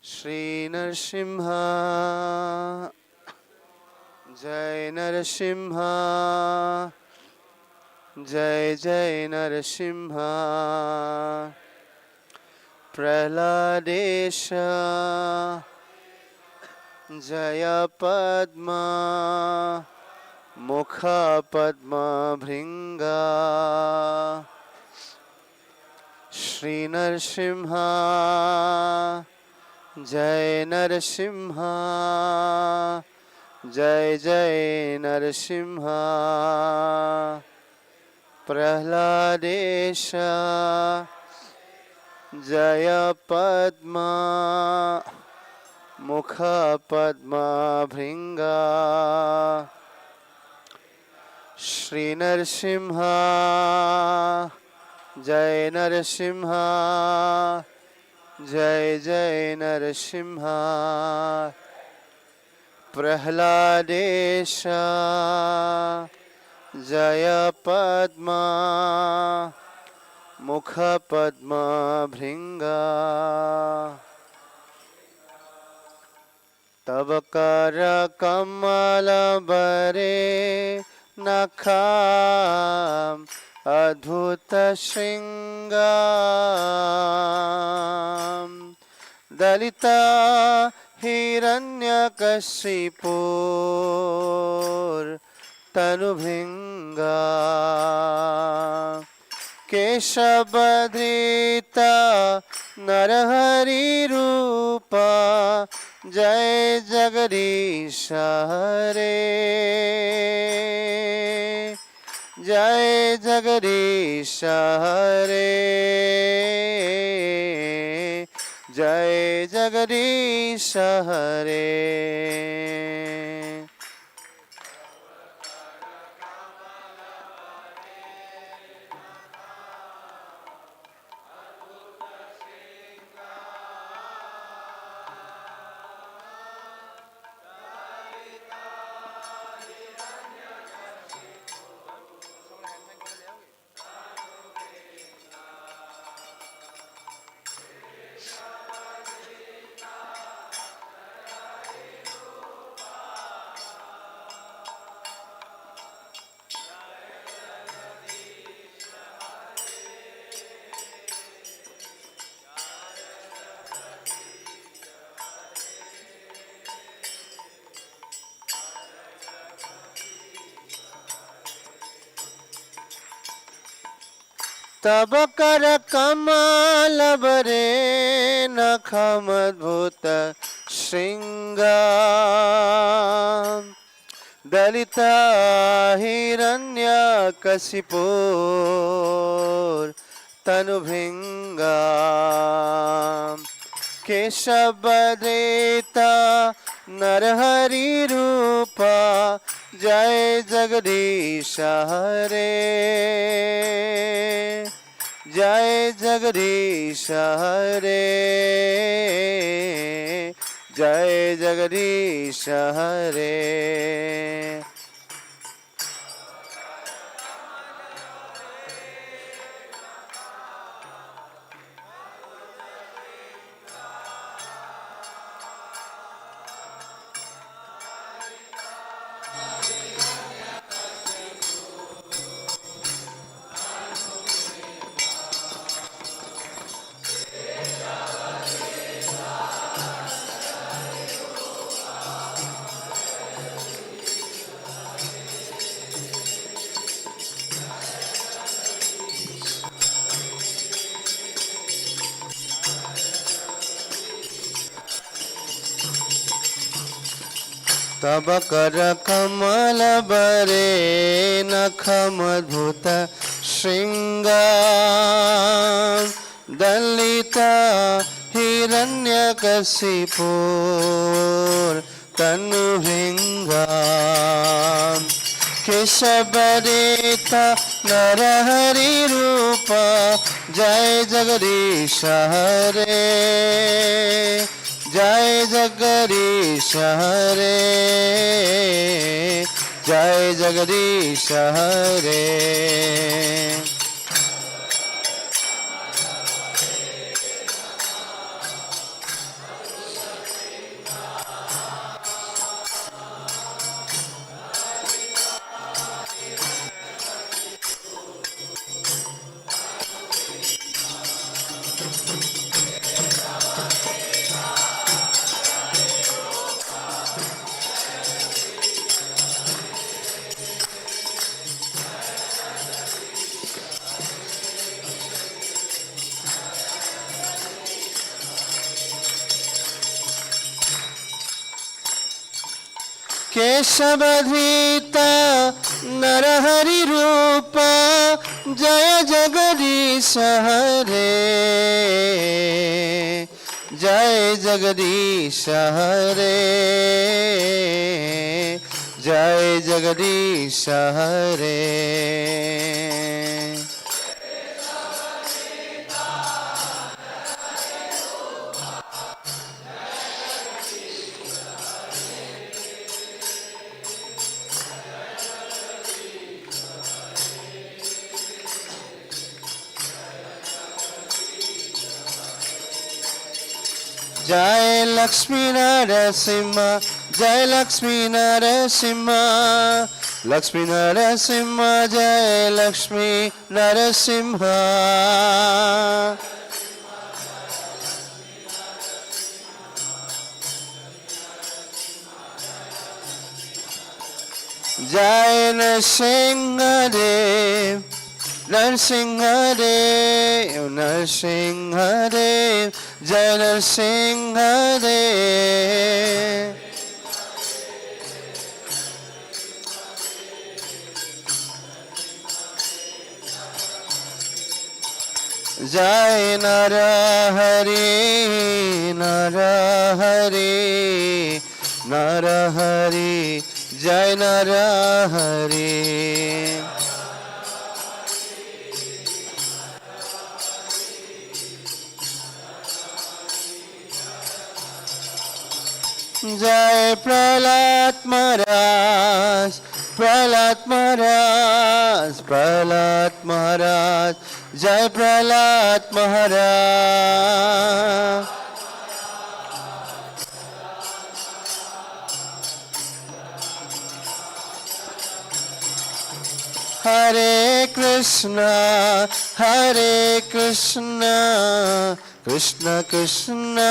श्री नरसिंह जय नरसिंह जय जय नरसिंह प्रह्लादेश जय पद्मा मुख पद्मा भृंगा श्री नरसिंह जय नरसिंह जय जय नरसिंह प्रह्लादेश जय पद्मा मुख पद्मा भृंगा श्री नरसिंह जय नरसिंह जय जय नरसिंह प्रह्लादेश जय पद्मा मुख पद्मा भृंगा तब कर कमल बरे नखाम अद्भुत श्रृंगार दलिता हिरण्यकशिपुर तनुभृंगा केशवधृता नरहरि रूपा जय जगदीश हरे जय जगदीश हरे जय जगदीश हरे तब कर कमल बरे नखमद्भुत श्रृंगार दलिता हिरण्यकशिपुर तनुभृंगा केशवधृता नरहरि रूपा जय जगदीश हरे जय जगदीश हरे जय जगदीश हरे तब कर कमल बरे नखमद्भुत श्रृंगार दलिता हिरण्यकशिपुर तनुभृंगा केशवधृता नरहरि रूपा जय जगदीश हरे जय जगदीश हरे जय जगदीश हरे केशवधृत नरहरि रूप जय जगदीश हरे जय जगदीश हरे जय जगदीश हरे जय लक्ष्मी नरसिंह जय लक्ष्मी नरसिंह लक्ष्मी नरसिंह जय लक्ष्मी नरसिंह जय नरसिंह देव नरसिंह देव नरसिंह देव जय नरसिंह देव जय नर हरि नर हरि नर हरि जय नर हरि जय प्रहलाद महाराज प्रहलाद महाराज प्रहलाद महाराज जय प्रहलाद महाराज हरे Krishna Krishna Krishna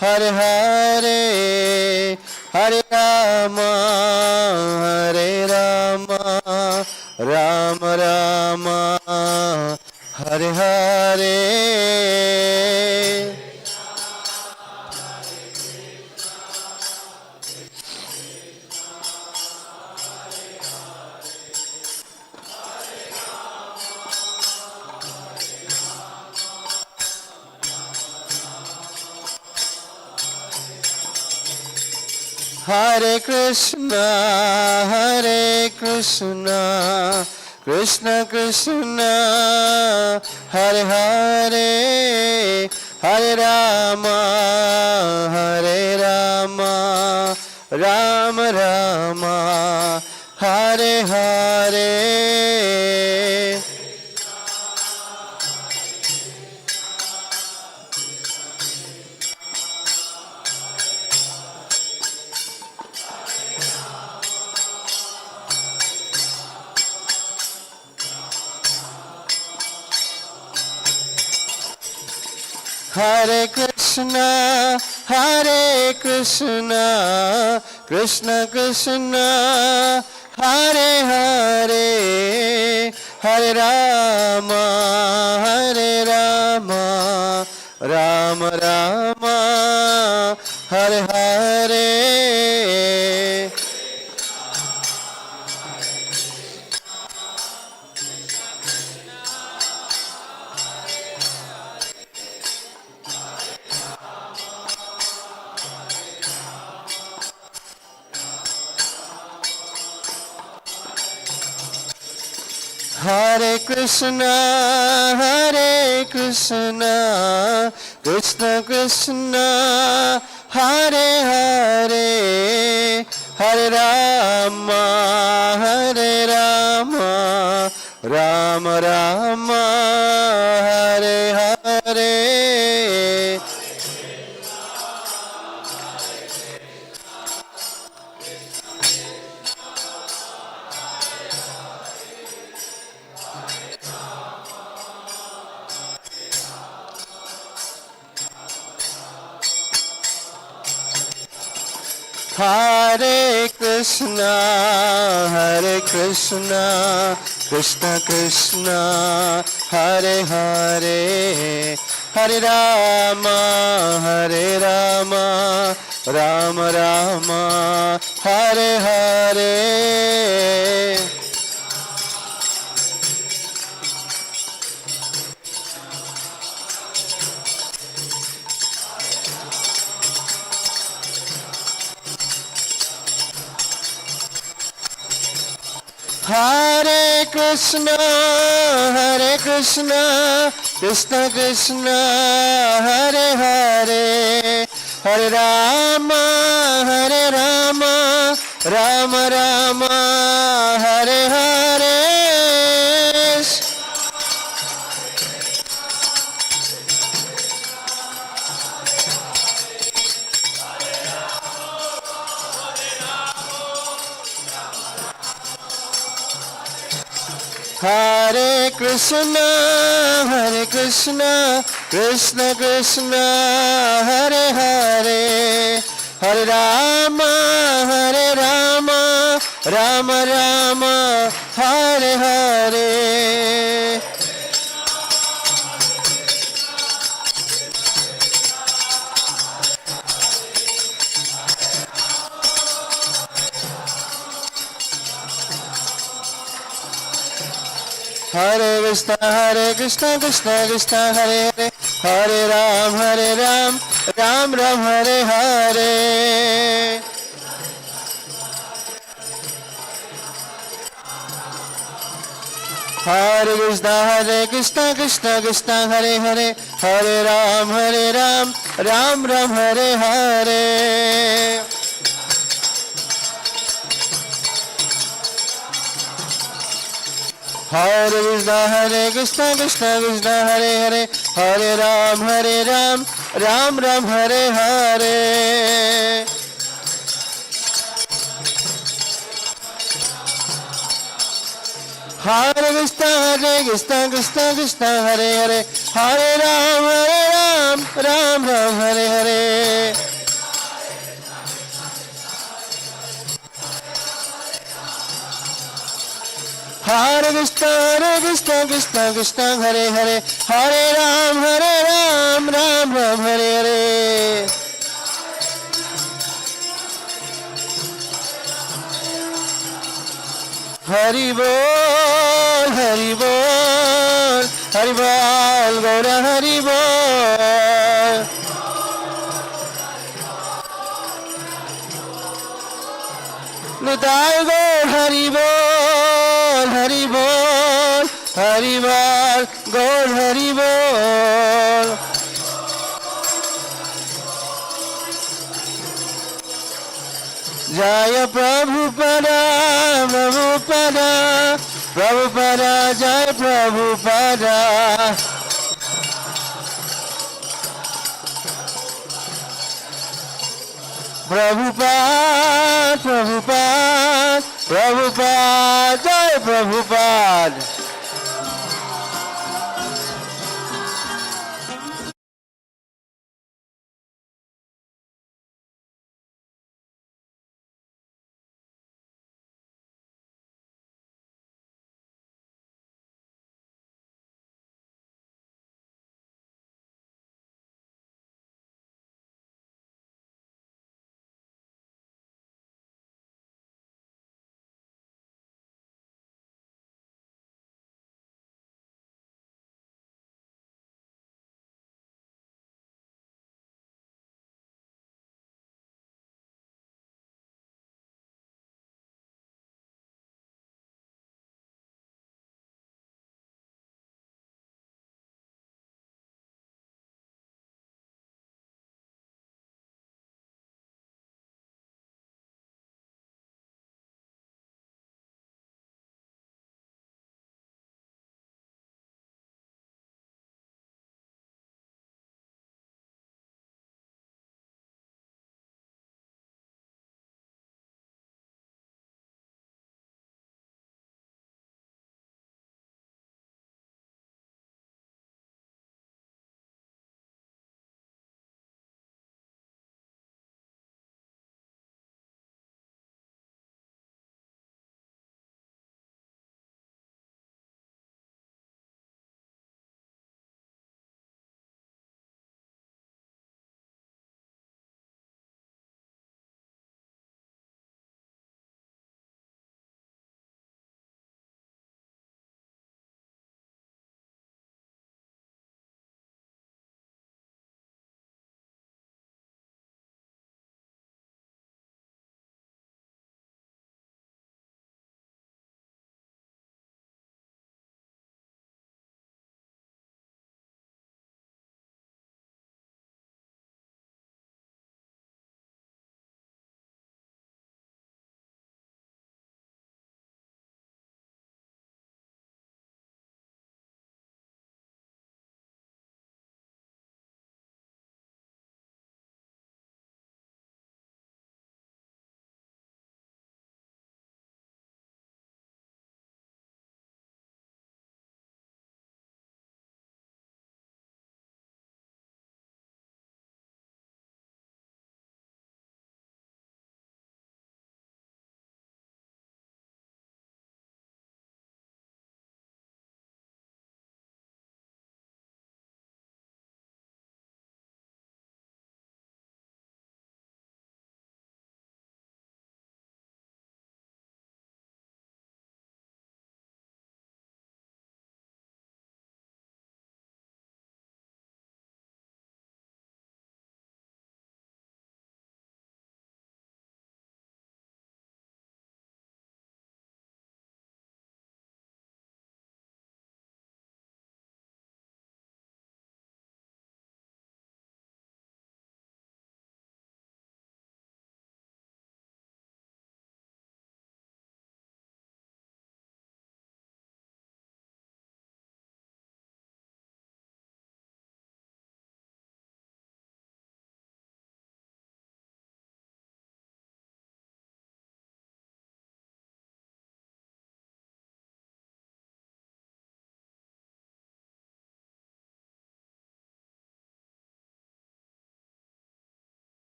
Hare Hare Hare Ram Ram Ram Hare Hare Hare Krishna Krishna Krishna Hare Hare Hare Ram Ram Ram Hare Hare Hare Krishna Krishna Krishna Hare Hare Hare Ram Ram Ram Hare Hare Hare Krishna Krishna Krishna Hare Hare Hare Ram Ram Ram Hare Hare Hare Krishna Krishna Krishna Hare Hare Hare Rama Hare Rama Rama Rama Hare Hare Hare Krishna, Krishna Krishna, Hare Hare, Hare Rama, Rama Rama, Hare Hare. Hare Krishna, Krishna Krishna, Hare Hare, Hare Rama, Rama Rama, Hare Hare. Hare Krishna, Krishna Krishna, Hare Hare, Hare Ram, Ram Ram, Hare Hare. Hare Krishna, Krishna Krishna, Hare Hare, Hare Ram, Ram Ram, Hare Hare. Hare Krishna, Krishna Krishna, Hare Hare, Hare Ram, Ram Ram, Hare Hare. Hare Krishna, Krishna Krishna, Hare Hare, Hare Ram, Ram Ram, Hare Hare. Hare Krishna, Krishna Krishna, Hare Hare, Hare Ram, Ram Ram, Hare Hare. Hari Bol, Hari Bol, Hari Bol, Gaura Hari Bol. Nitai Gaur Hari Bol, Hari Bol, Hari Bol, Gaur Hari Bol. Jaya Prabhupada, Prabhupada, Prabhupada, Jaya Prabhupada. Prabhupada, Prabhupada, Prabhupada, Jaya Prabhupada.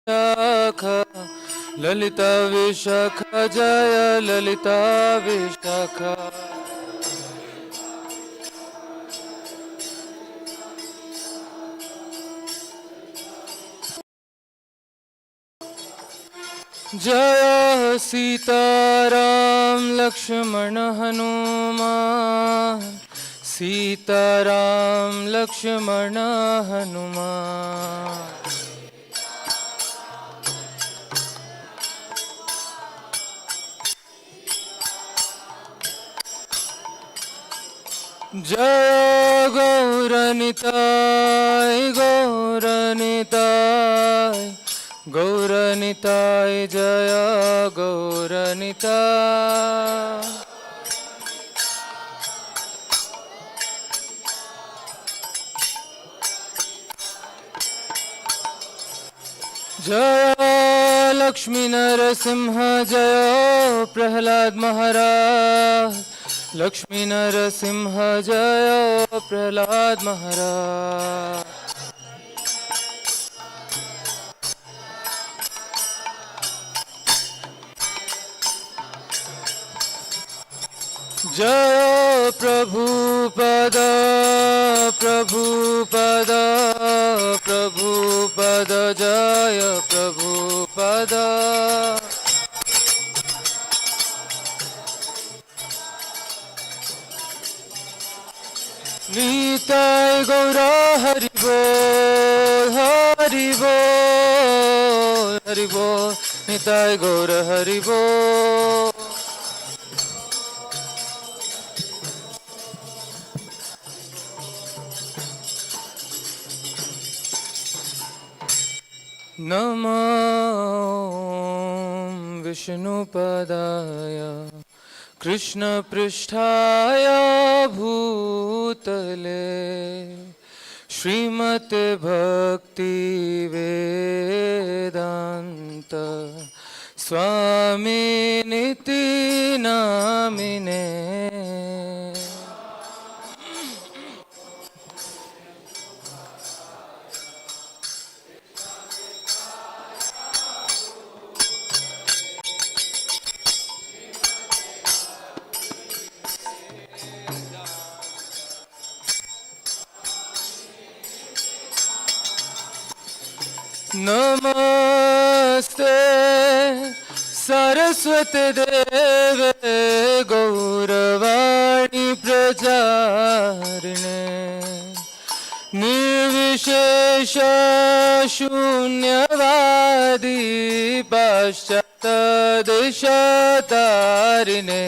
Vishakha, Lalita Vishakha Jaya Lalita Vishakha. Jaya Sita Ram Lakshmana Hanuman, Sita Ram Lakshmana Hanuman. Jaya Gauranitai, Gauranitai, Gauranitai, Jaya Gauranitai. Jaya Lakshmi Narasimha, Jaya Prahlad Maharaj, Lakshmi Narasimha, Jaya Prahlad Maharaj. Jaya Prabhupada, Prabhupada, Prabhupada, Jaya Prabhupada. Nitai Gaura Haribol, Haribol, Haribol, Nitai Gaura Haribol. Namo Vishnupadaya Krishna Pristhaya Bhutale Srimate Bhakti Vedanta Swami Niti Namine. Namaste Saraswati Deve Gauravani Prajarine Nirvishesha Shunyavadi Paschata Deshatarine.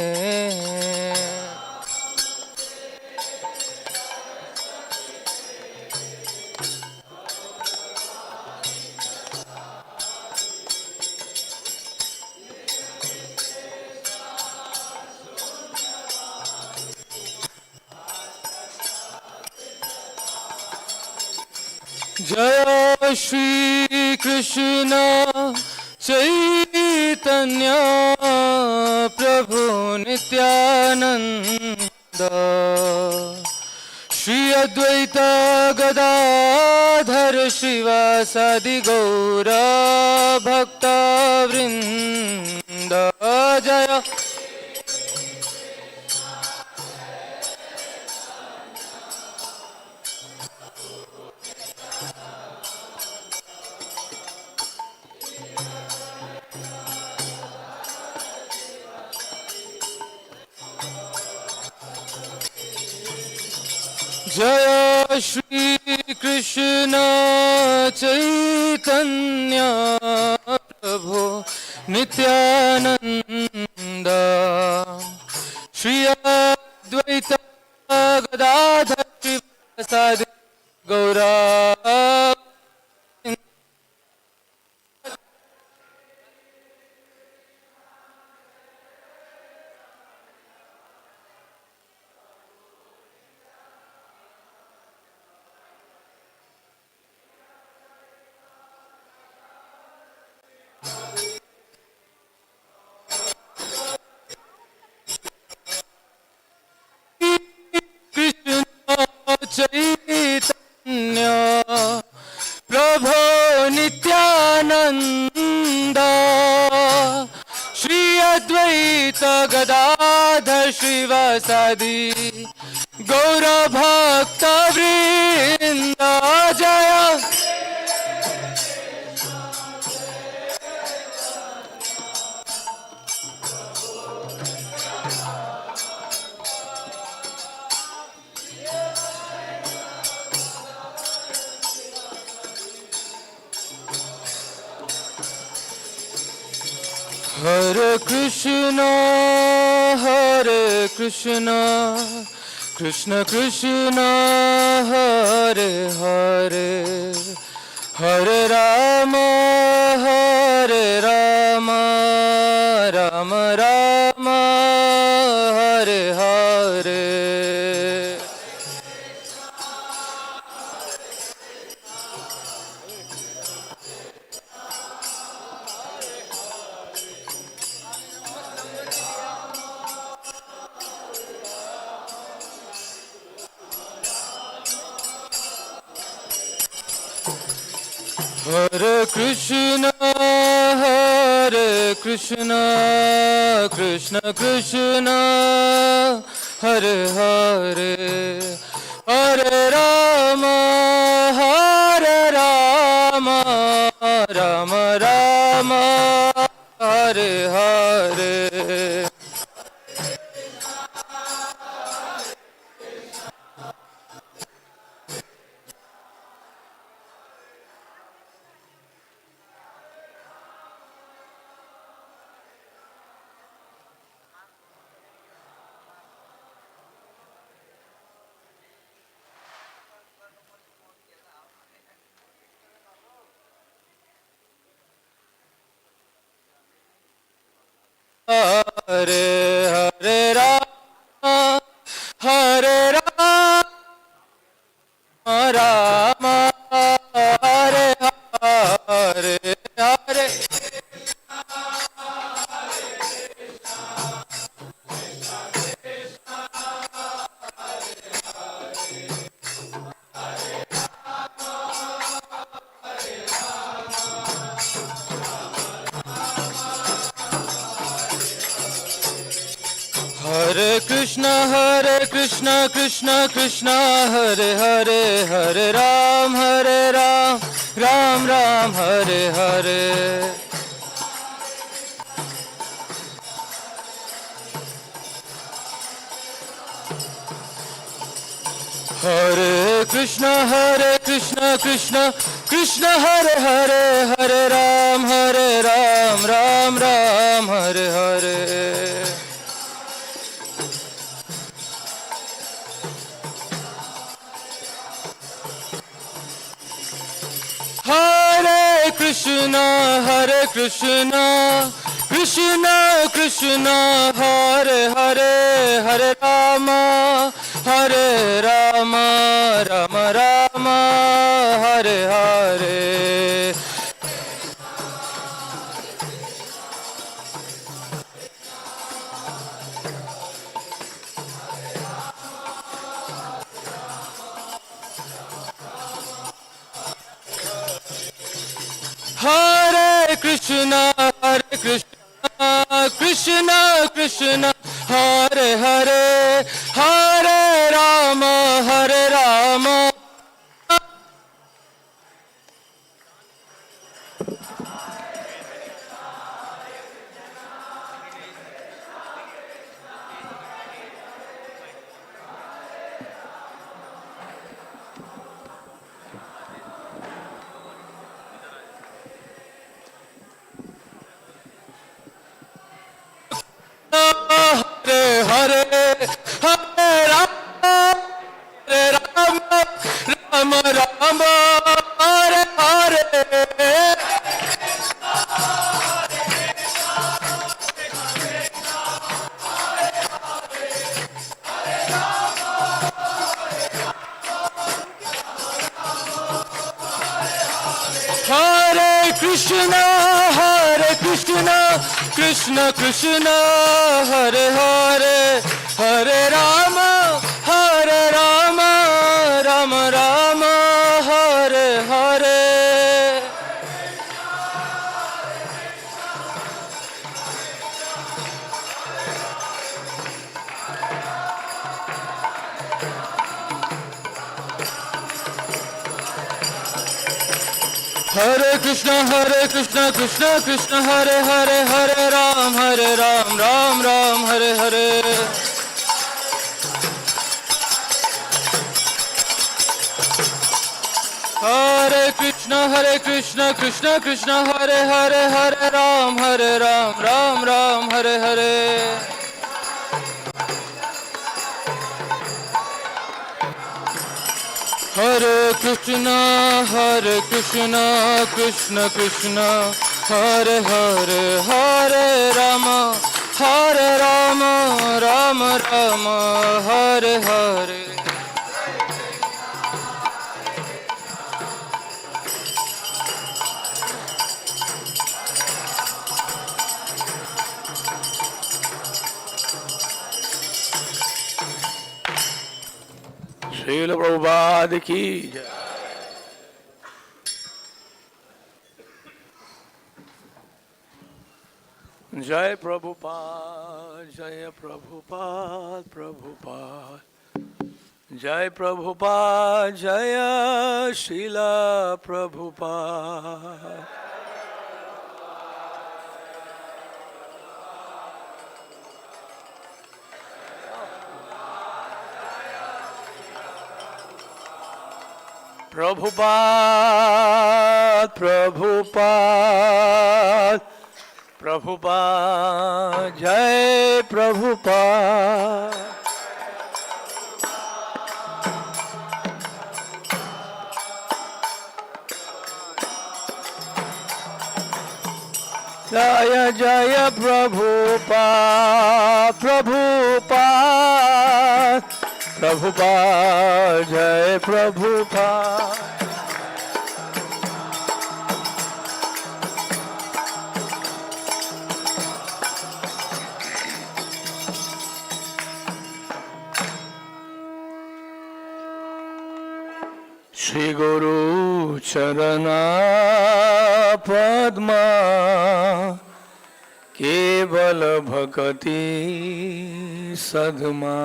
Jaya Shri Krishna Chaitanya Prabhu Nityananda Shri Advaita Gadadhar Shivasadi Gaura Bhakta Vrinda. Jaya Jaya Shri Krishna Chaitanya Prabhu Nityananda Shri Advaita Gadadhar Shivasadi Gaura. Gadadhar श्रीवासादि गौर भक्त वृंद जय। हरे कृष्णा कृष्ण कृष्ण हरे हरे, हरे राम राम राम हरे हरे। हरे कृष्ण कृष्ण कृष्ण हरे हरे, हरे राम राम राम हरे हरे। हरे हरे राम राम हरे हरे हरे। हरे कृष्ण कृष्ण कृष्ण हरे हरे, हरे राम राम राम हरे हरे। हरे कृष्ण कृष्ण कृष्ण हरे हरे, हरे राम राम राम हरे हरे। हरे कृष्ण कृष्ण कृष्ण हरे हरे, हरे राम राम राम हरे हरे। हरे कृष्ण कृष्ण कृष्ण हरे हरे, हरे राम हरे हरे, हरे राम राम राम हरे हरे। हरे कृष्ण कृष्ण कृष्ण हरे हरे, हरे Ram Ram Ram Hare Hare. Hare Krishna Krishna Krishna Hare Hare Hare Ram Ram Ram Hare Hare. Hare Krishna Krishna Krishna Hare Hare Hare Ram Ram Hare Hare. Hare Krishna Krishna Krishna Hare Hare Hare Rama Rama Rama Hare Hare. Srila Prabhupada की जय। जय प्रभुपाद प्रभुपाद जय प्रभुपाद जय श्रीला प्रभुपाद। प्रभुपाद प्रभुपाद प्रभुपाद जय प्रभुपाद। जय जय प्रभुपाद प्रभुपाद प्रभुपाद जय प्रभुपाद। श्री गुरु चरणा पद्मा केवल भक्ति सद्मा।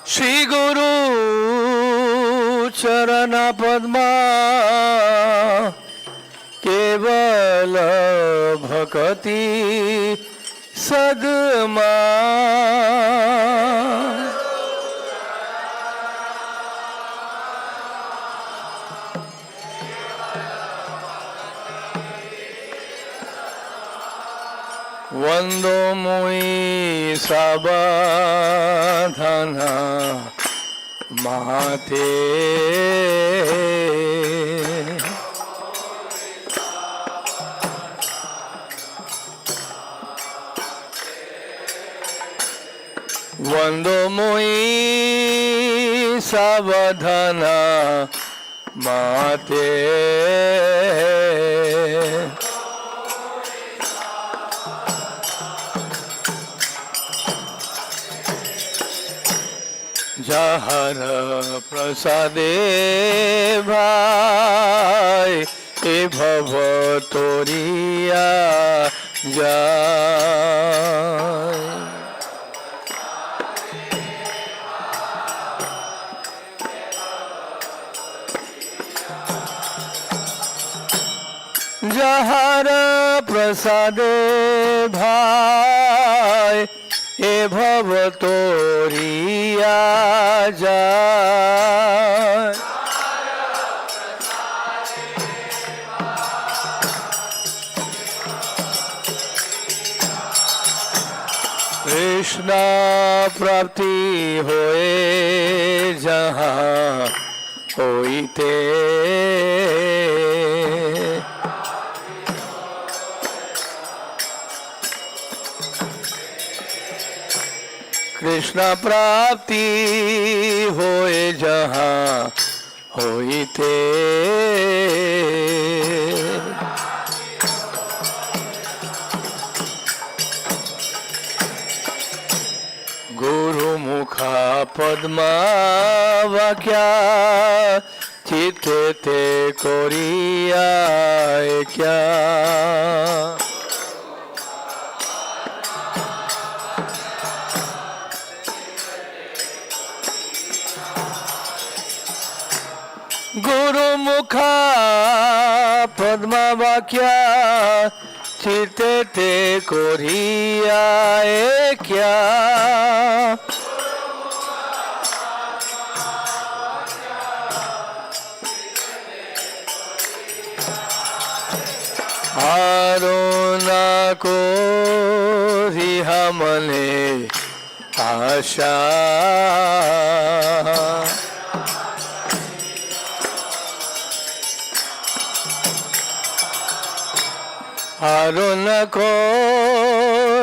श्री गुरु चरण पद्मा केवल भक्ति सद्मा। वंदो मुई सावधाना माते। वंदो मुई सावधाना माते। जहर प्रसादे भाई ए भव तोरिया जाय। जहर प्रसादे भाई ए भव तोरिया जाय। कृष्ण प्राप्ति होए जहाँ होइते। कृष्ण प्राप्ति होए जहाँ होइते। गुरु मुखा पद्मा वाक्या चित्ते ते कोरिया क्या। वाक्या चिते ते कोरियाए क्या आरोना को रिहा मने आशा आरोन को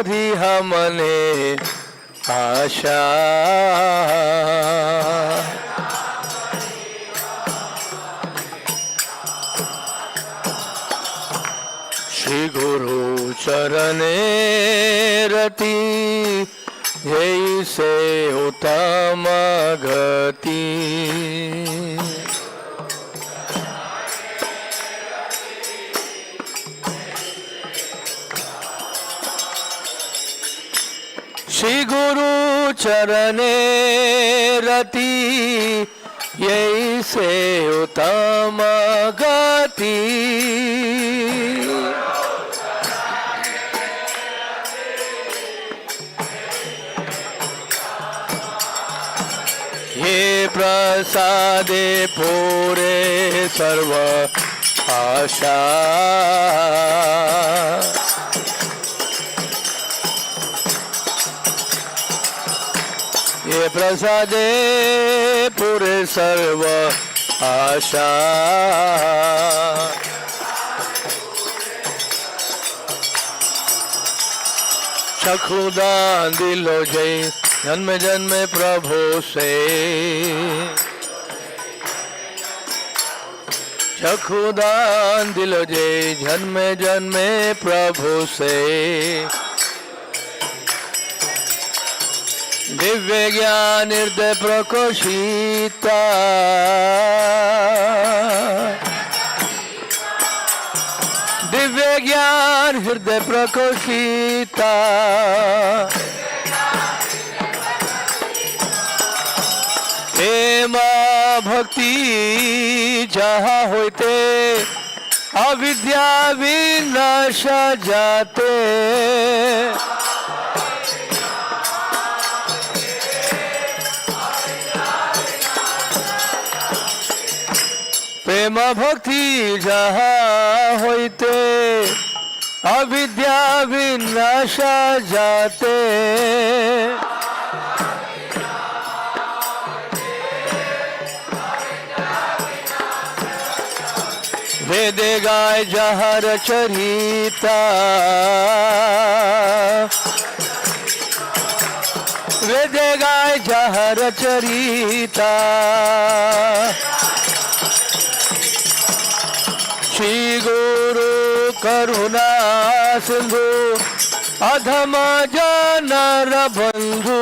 रिहा मने आशा श्री गुरु चरणे रति यही से उत्तम गति श्री गुरु चरणे रति यही से उत्तम गति ये प्रसादे पूरे सर्व आशा ये प्रसादे पूरे सर्व आशा चक्षुदान दिलो जय जन्म जन्म प्रभु से चक्षुदान दिलो जय जन्म जन्म प्रभु से दिव्य ज्ञान हृदय प्रकोशिता दिव्य ज्ञान हृदय प्रकोशिता प्रेम भक्ति जहाँ होते अविद्या विनाश जाते प्रेम भक्ति जहाँ होते अविद्या विनाश जाते वेदे गाय जहर चरिता वेदे गाय जहर चरिता श्री गुरु करुणा सिंधु अधम जनर बंधु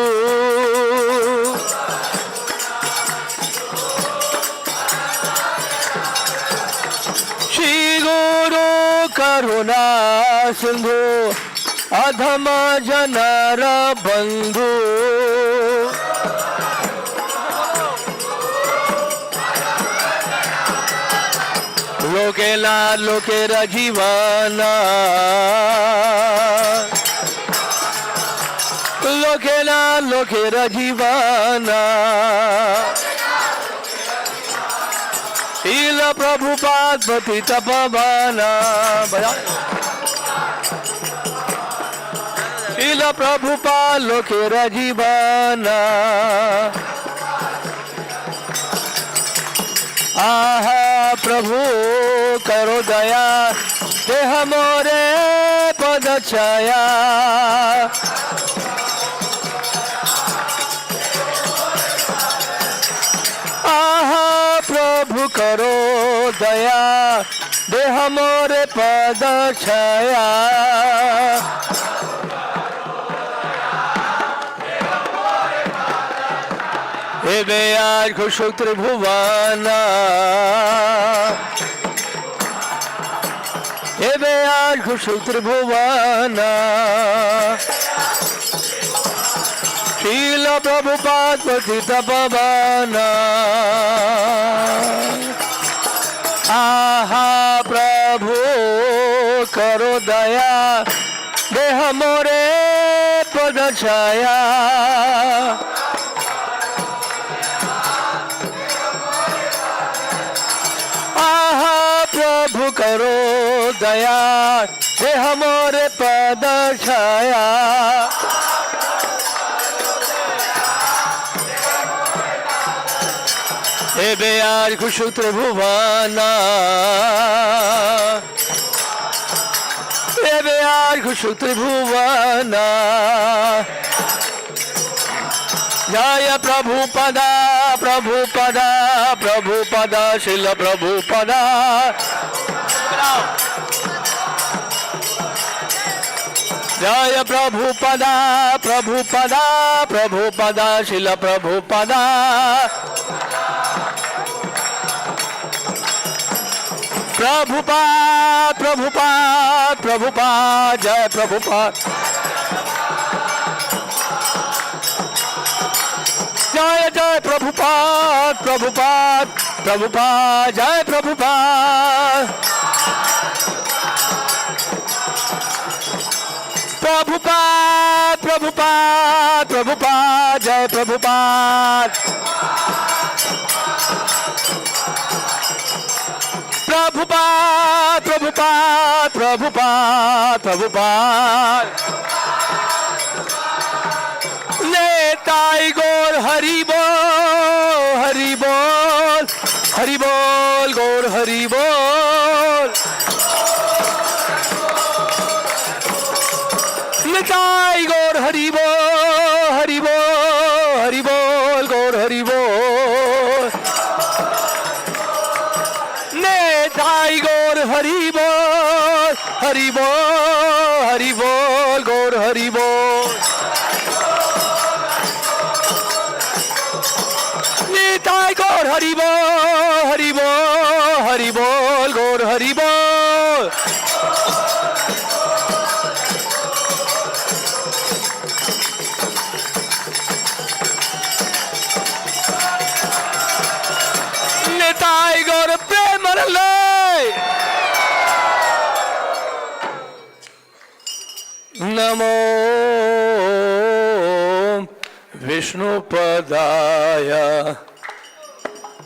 करुणा सिंधु अधम जनर बंधु लोकेला लोकेर जीवना लोकेला लोकेर जीवना शील प्रभुपाद पतित पावना शील प्रभुपाद लोकेर जीवना आहा प्रभु करो दया देह मोरे पद छाया आहा प्रभु करो दया देह मोरे पद छाया हे आज खुशुक त्रिभुवना हे आज खुशुक त्रिभुवना शील प्रभुपाद पतित पावना आहा प्रभु करो दया देह मोरे पद छाया आहा प्रभु करो दया देह मोरे पद छाया एबे आज कुशुत्र भुवना एबे आज कुशुत्र भुवना जय प्रभुपदा प्रभुपदा प्रभुपदा शिल प्रभुपदा जय प्रभुपदा प्रभुपदा प्रभुपदा शिल प्रभुपदा प्रभुपाद प्रभुपाद प्रभुपाद जय प्रभुपाद जय जय प्रभुपाद प्रभुपाद प्रभुपाद जय प्रभुपाद प्रभुपाद प्रभुपाद प्रभुपाद जय प्रभुपाद प्रभुपाद प्रभुपाद प्रभुपाद प्रभुपाद नेताई गौर हरि बोल हरि बोल हरि बोल गौर हरि बोल नेताई गौर हरि बोल हरि बोल हरि बोल गौर हरि बोल नेताई गौर हरि बोल हरि बोल हरि बोल गौर हरि बोल नेताई गौर हरि बोल हरि बोल हरि बोल गौर हरि बोल नेताई गौर प्रेम नमो विष्णुपदाय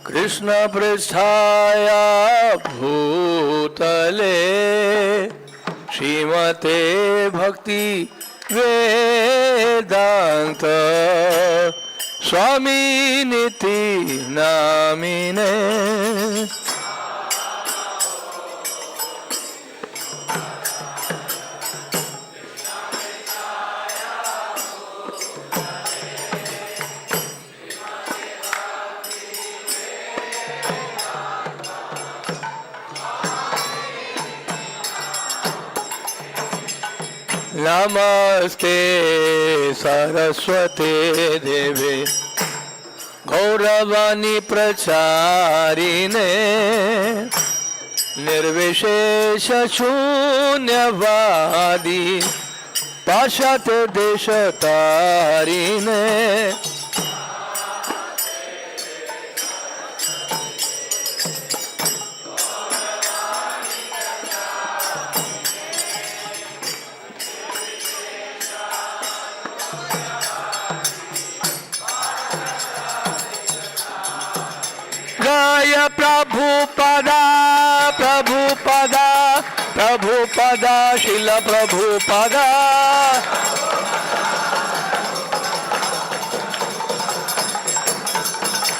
कृष्ण पृष्ठाय भूतले श्रीमते भक्ति वेदांत स्वामी निति नामिने नमस्ते सरस्वते देवे गौरवाणी प्रचारिणे निर्विशेष शून्यवादी पाश्चात्य देश तारिणे जय प्रभुपदा प्रभुपदा प्रभुपदा शिल प्रभुपदा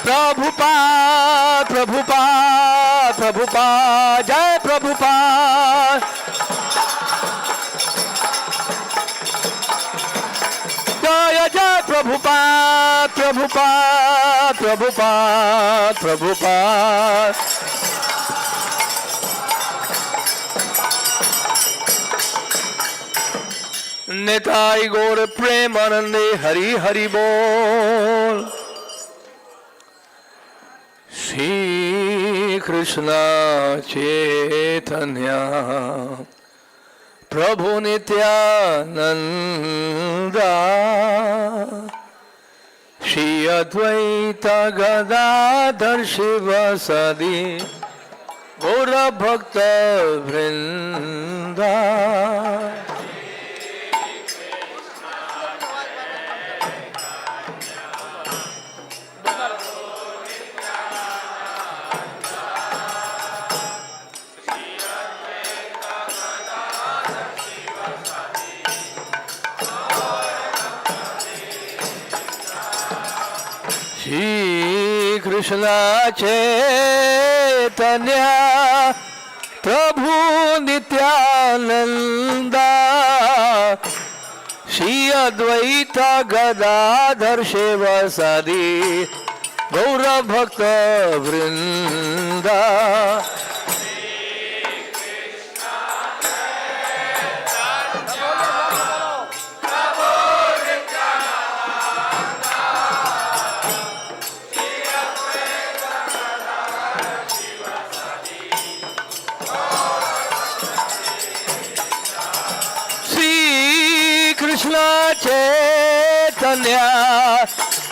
प्रभुपाद प्रभुपाद प्रभुपाद जय प्रभुपाद जय जय प्रभुपाद प्रभुपाद प्रभुपाद प्रभुपाद निताई गौर प्रेमानंदे हरि हरि बोल श्री कृष्ण चैतन्य प्रभु नित्यानंद श्री अद्वैत गदाधर शिवसदि गौर भक्त वृंदा श्री कृष्ण चैतन्य प्रभु नित्यानंदा श्री अद्वैत गदाधर शिवसादि गौर भक्त वृंदा कृष्ण चैतन्य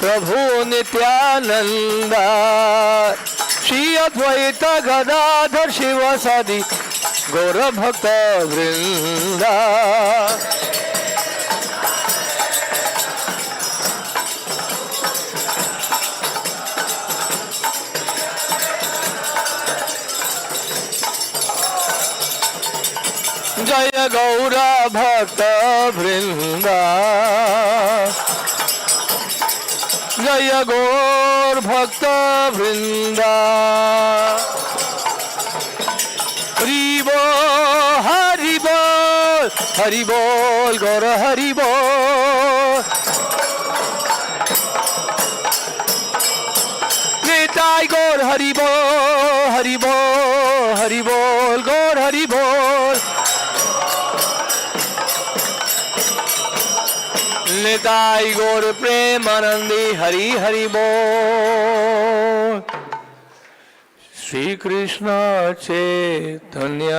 प्रभु नित्यानंदा श्री अद्वैत गदाधर शिवसादि गौर भक्त वृंदा जय गौर भक्त वृंदा जय गौर भक्त वृंदा हरि बोल गौर हरि बोल निताई गौर हरि बोल गौर हरि बोल निताई गौर प्रेमानंदी हरि हरि बोल श्री कृष्ण चैतन्य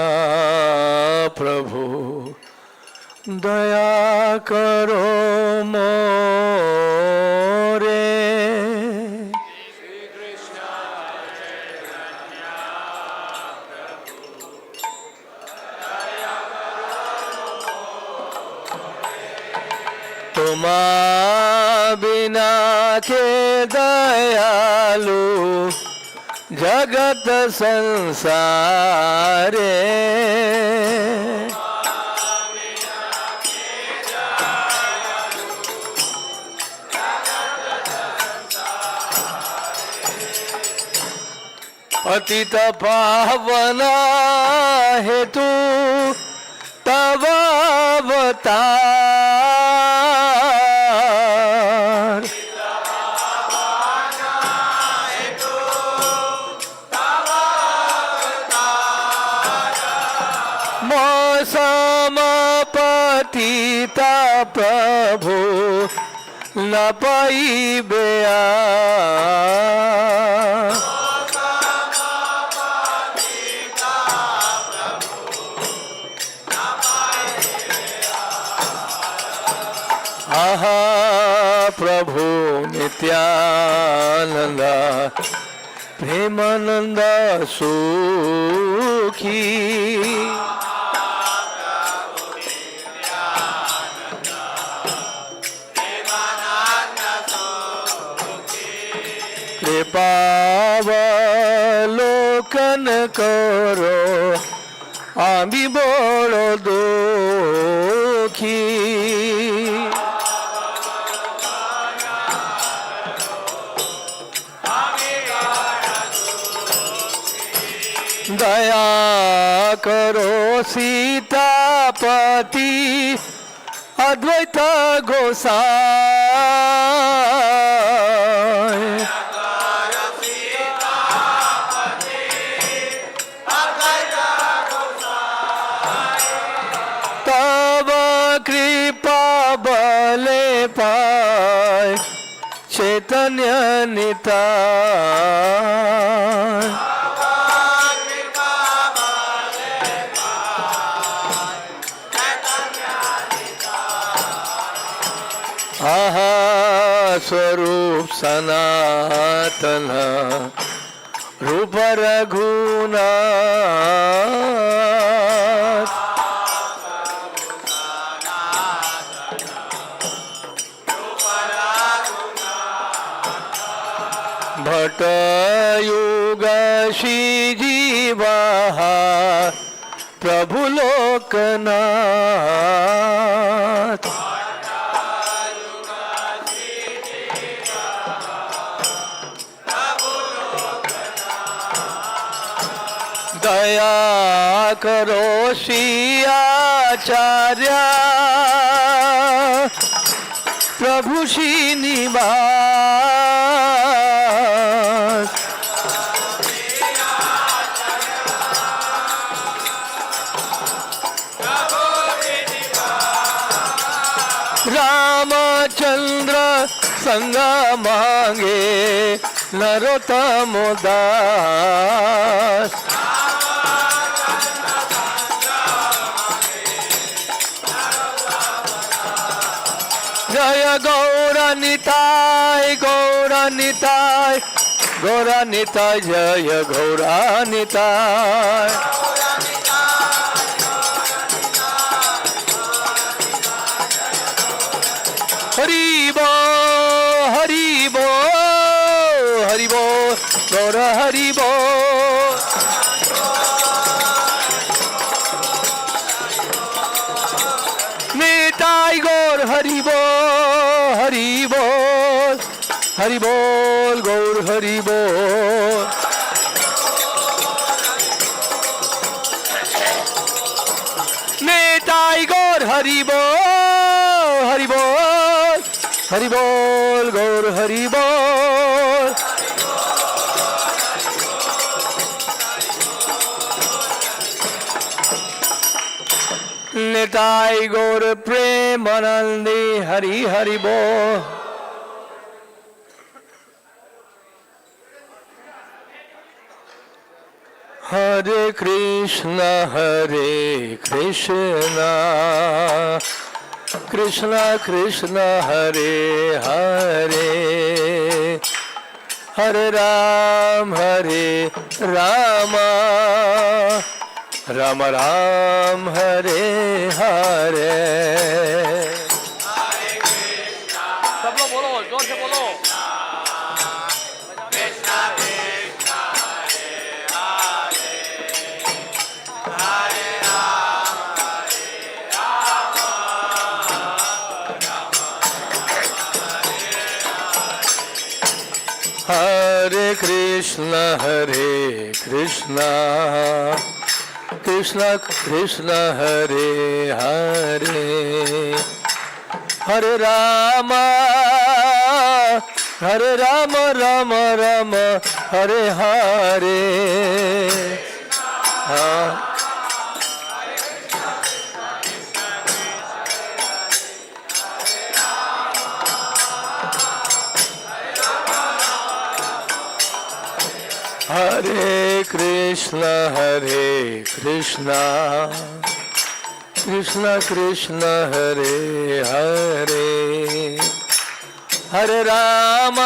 प्रभु दया करो मोरे तुमा बिना के दयालु जगत संसारे पतित पावन हेतु तव अवतार मौसम पतिता प्रभु न पाइबे आहा प्रभु नित्यानंद प्रेमानंद सुखी कृपावलोकन करो आमी बड़ो दुखी दया करो सीतापति अद्वैत गोसाई तब कृपा बले पाए चैतन्य निताय आहा स्वरूप सनातन रूप रघुनाथ भट युग जीवा प्रभु लोकनाथ दया करो सियाचार्य प्रभु श्रीनिवास रामचंद्र संग मांगे नरोत्तम दास जय गौरानिताय गौरानिताय गौरानिताय जय गौरानिताय हरि बो हरि बो हरि बो गौर हरि बो निताय गौर हरि बो हरि बोल हरि बोल गौर हरि बोल निताय गौर हरि बोल हरि बोल हरि बोल गौर हरि बोल निताय गौर प्रेमानंदी हरि हरि बोल हरे कृष्ण कृष्ण कृष्ण हरे हरे हरे राम राम राम हरे हरे सब लोग बोलो जोर से बोलो हरे कृष्ण कृष्ण कृष्ण हरे हरे हरे राम राम राम हरे हरे हरे कृष्ण कृष्ण कृष्ण हरे हरे हरे राम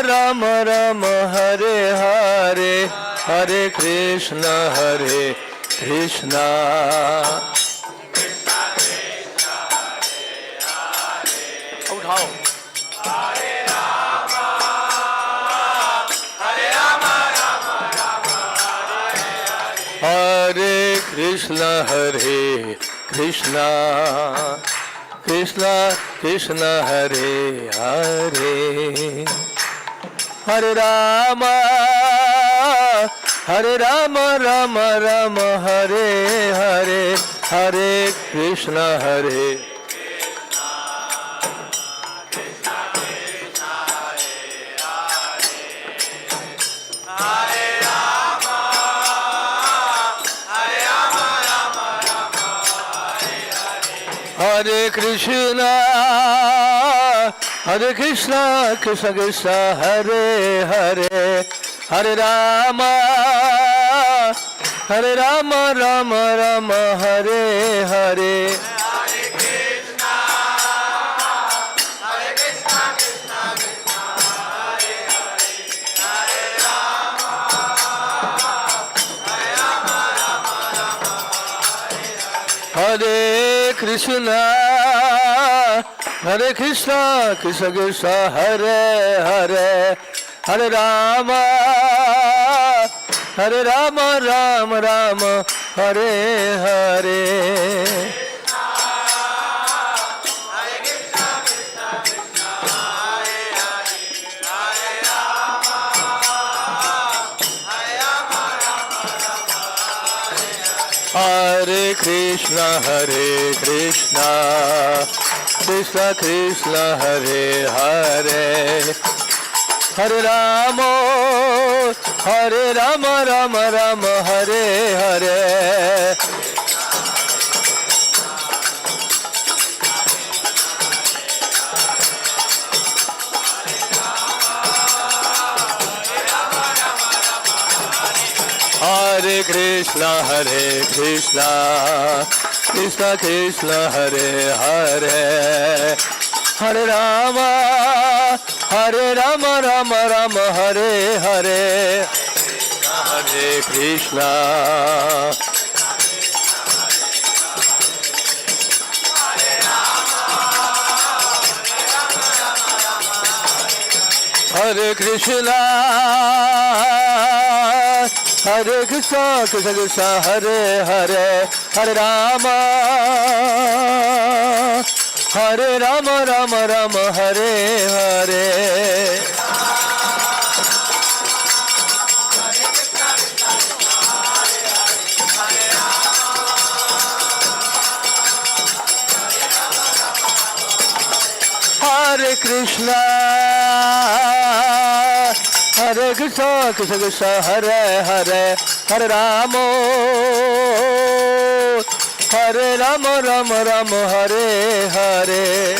राम राम हरे हरे हरे कृष्ण उठाओ हरे कृष्ण कृष्ण कृष्ण हरे हरे हरे राम राम राम हरे हरे हरे कृष्ण हरे Krishna Krishna Krishna Hare Hare Hare Ram Ram Ram Hare Hare Hare Krishna, Hare Krishna, Krishna Krishna, Hare Hare, Hare Rama, Hare Rama, Rama Rama, Hare Hare. Hare Krishna, Krishna Krishna, Hare Hare, Hare Rama, Rama Rama, Hare Hare. Hare Krishna, Krishna Krishna, Hare Hare, Hare Rama, Rama Rama, Hare Hare. Hare Krishna, Hare Krishna, Hare Krishna, Krishna Krishna, Hare Hare, Hare Rama, Rama Rama, Hare Hare. Hare Krishna, Hare Krishna, Krishna Krishna, Hare Hare, Hare Rama, Rama Rama, Hare Hare.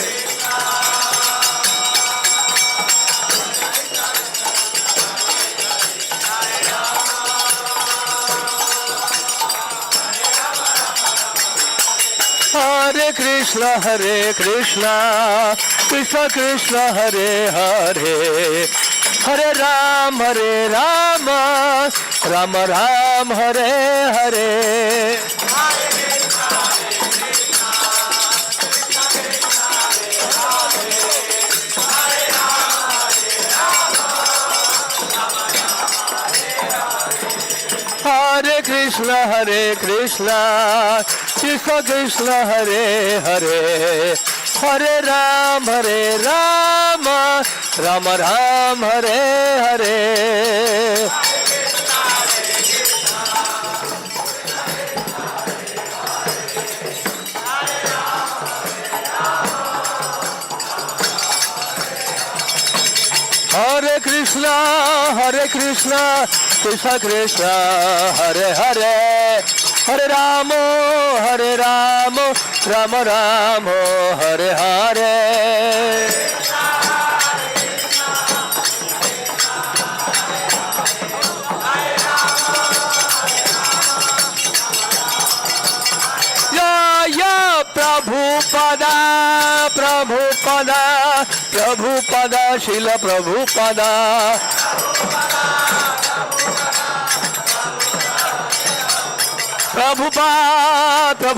Hare Krishna, Krishna Krishna, Hare Hare, Hare Rama, Rama Rama, Hare Hare. Hare Krishna, Krishna Krishna, Hare Hare, Hare Rama, Rama Rama, Hare Hare. Hare Krishna, Krishna Krishna, Hare Hare, Hare Rama, Rama Rama, Hare Hare. Ya Prabhupada, Srila Prabhupada. Prabhupada,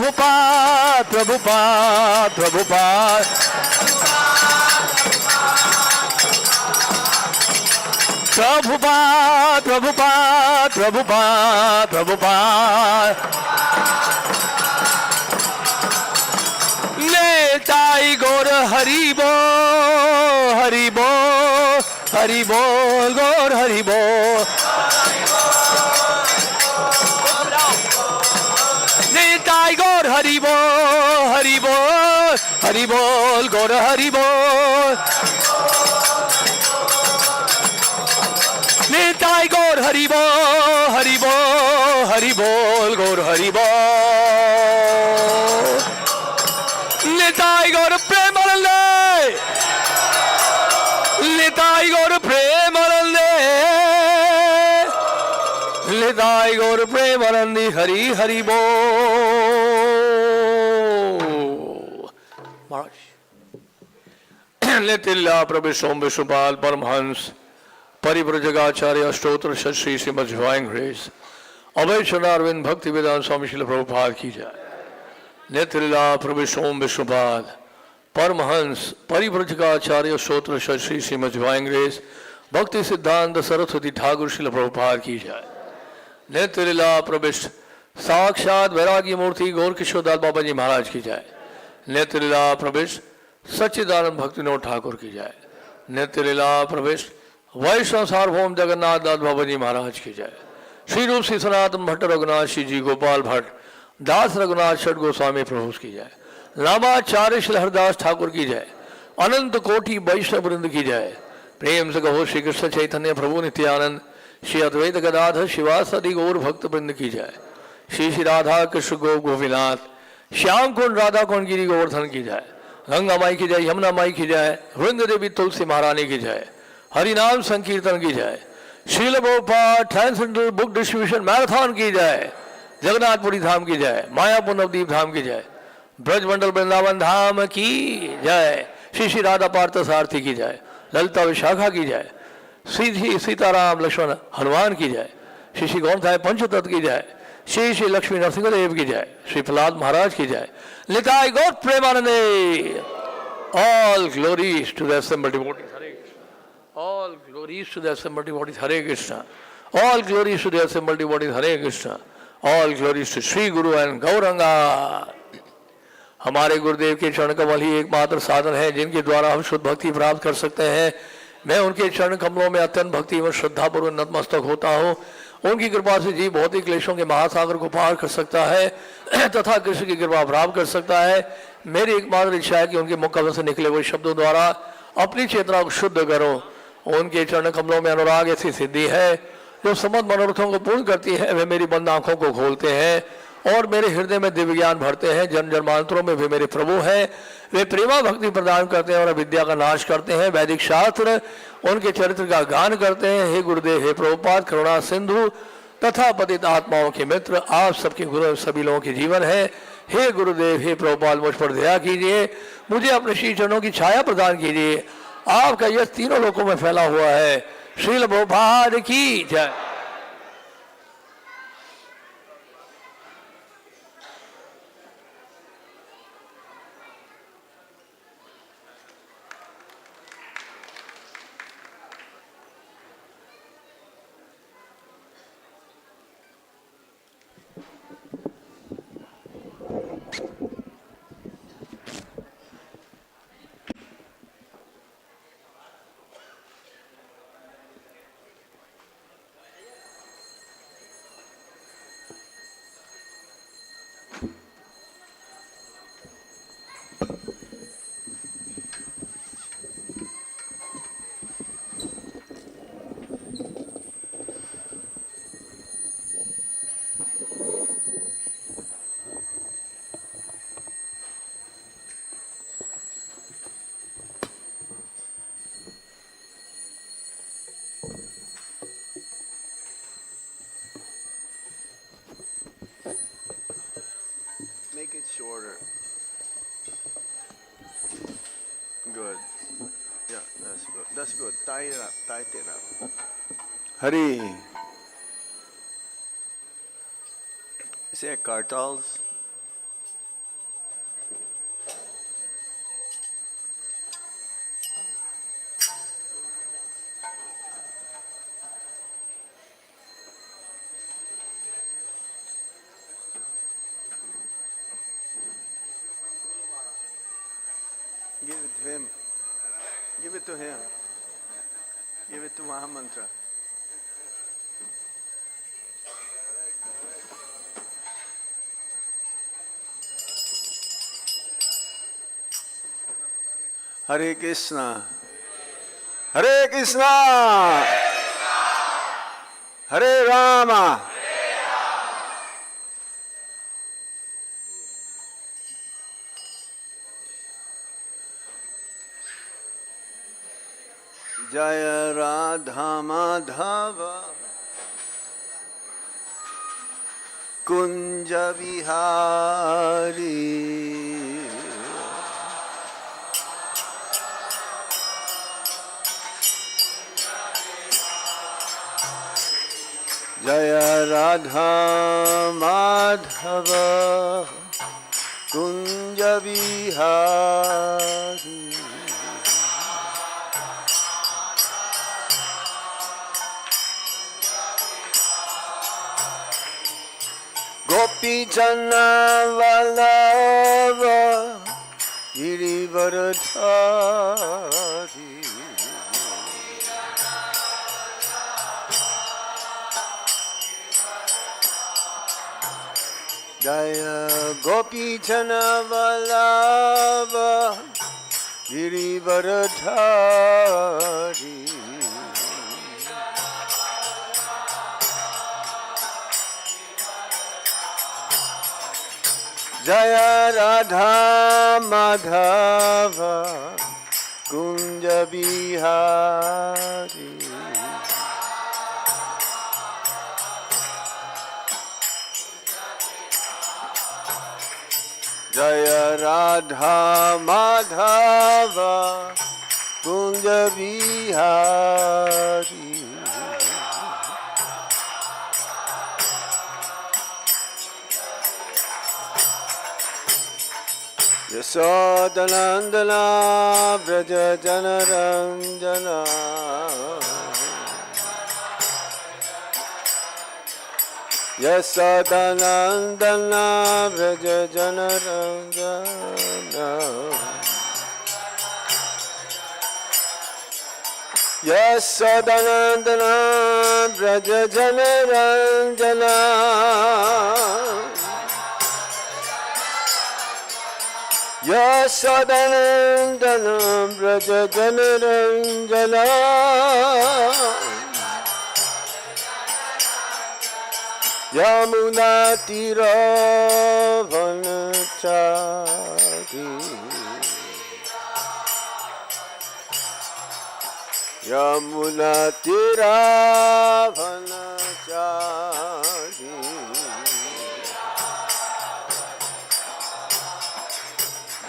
Netai Gaur Haribo, Gaur Haribo. Netai Gaur Haribo, Gaur Haribo. Netai Gaur Haribo, Gaur Haribo. Netai Gaur Premanande, Netai Gaur Premanande, Netai Gaur Premanande, Hari Haribo. Maharaj, Letilla Prabhishom Vishupal Paramhans Parivrajagacharya Stotra Shri Srimad Divine Grace Abhay Chanarvind Bhakti Vedanta Swami Srila Prabhupada ki jai. नेत्रलीला प्रविष्ट ओम विष्णुपाद परमहंस परिव्रजकाचार्य स्त्रोत्र श्री श्रीमद् वांग्रेस भक्ति सिद्धांत सरस्वती ठाकुर श्रील प्रभुपाद की जाए। नेत्रलीला प्रविष्ट साक्षात वैरागी मूर्ति गौर किशोरदास बाबा जी महाराज की जाए। नेत्रलीला प्रविष्ट सच्चिदानंद भक्तिनोद ठाकुर की जाए। नेत्रलीला प्रविष्ट वैष्णव सार्वभौम जगन्नाथ दास बाबा जी महाराज की जाए। श्री रूप श्री सनातन भट्ट रघुनाथ श्री जी गोपाल भट्ट दास रघुनाथ षट गोस्वामी प्रभु की जाए। रामाचार्य श्री हरदास ठाकुर की जाए। अनंत कोटि वैष्णव वृंद की जाए। प्रेम से कहो श्री कृष्ण चैतन्य प्रभु नित्यानंद श्री अद्वैत गदाधर शिवासदि गौर भक्त वृंद की जाए। श्री श्री राधा कृष्ण गो गोपीनाथ श्याम कुंड राधा कुंड गिरी गोवर्धन की जाए। गंगा माई की जाए। यमुना माई की जाए। वृंद देवी तुलसी महारानी की जाए। हरिनाम संकीर्तन की जाए। शील Bhopal transcendental book distribution marathon की जाए। जगन्नाथपुरी धाम की जाए। मायापुर नवदीप धाम की जाए। ब्रजमंडल वृंदावन धाम की जाए। श्री श्री राधा पार्थ सारथी की जाए। ललिता विशाखा की जाए। श्री सीताराम लक्ष्मण हनुमान की जाए। श्री श्री गौरधाय पंचतत्व की जाए। श्री श्री लक्ष्मी नरसिंहदेव की जाए। श्री प्रहलाद महाराज की जाए। निताय गौर प्रेमानंदे। All glories to the assembled devotees. Hare Krishna. All glories to the assembled devotees. Hare Krishna. All glories to the assembled devotees. Hare Krishna. All glories to Shri Guru and Gauranga. हमारे गुरुदेव के चरण कमल ही एकमात्र साधन है जिनके द्वारा हम शुद्ध भक्ति प्राप्त कर सकते हैं। मैं उनके चरण कमलों में अत्यंत भक्ति एवं श्रद्धापूर्वक नतमस्तक होता हूँ। उनकी कृपा से जीव भौतिक क्लेशों के महासागर को पार कर सकता है तथा कृष्ण की कृपा प्राप्त कर सकता है। मेरी एकमात्र इच्छा है कि उनके मुख कमल से निकले हुए शब्दों द्वारा अपनी चेतना को शुद्ध करो। उनके चरण कमलों में अनुराग ऐसी सिद्धि है जो समस्त मनोरथों को पूर्ण करती है। वे मेरी बंद आंखों को खोलते हैं और मेरे हृदय में दिव्य ज्ञान भरते हैं। जन जन्मांतरों में वे मेरे प्रभु हैं। वे प्रेमा भक्ति प्रदान करते हैं और अविद्या का नाश करते हैं। वैदिक शास्त्र उनके चरित्र का गान करते हैं। हे गुरुदेव, हे प्रभुपाद, करुणा सिंधु तथा पतित आत्माओं के मित्र, आप सबके गुरु सभी लोगों के जीवन है। हे गुरुदेव, हे प्रभुपाद, मुझ पर दया कीजिए। मुझे अपने श्री चरणों की छाया प्रदान कीजिए। आपका यश तीनों लोकों में फैला हुआ है। श्रील प्रभुपाद की जय। Make it shorter. Good. Yeah, that's good. That's good. Tie it up. Tight it up. Hari. Is there cartels? Give it to him. Give it to him. Give it to Mahamantra. Hare Krishna. Hare Krishna. Hare Rama. Jaya Radha Madhava Kunja Vihari Jaya Radha Madhava Kunja Vihari. Gopi Jana Vallabha Girivaradhari. Jaya Gopi Jana Vallabha Girivaradhari. Jaya Radha Madhava Kunja Bihari. Jaya Radha Madhava Kunja Bihari. Yasodanandana Braja Janaranjana. Yasodanandana Braja Janaranjana. Yasodanandana Braja Janaranjana. Yasodanandana Braja Janaranjana. Yamuna Tira Vanachari. Yamuna Tira Vanachari.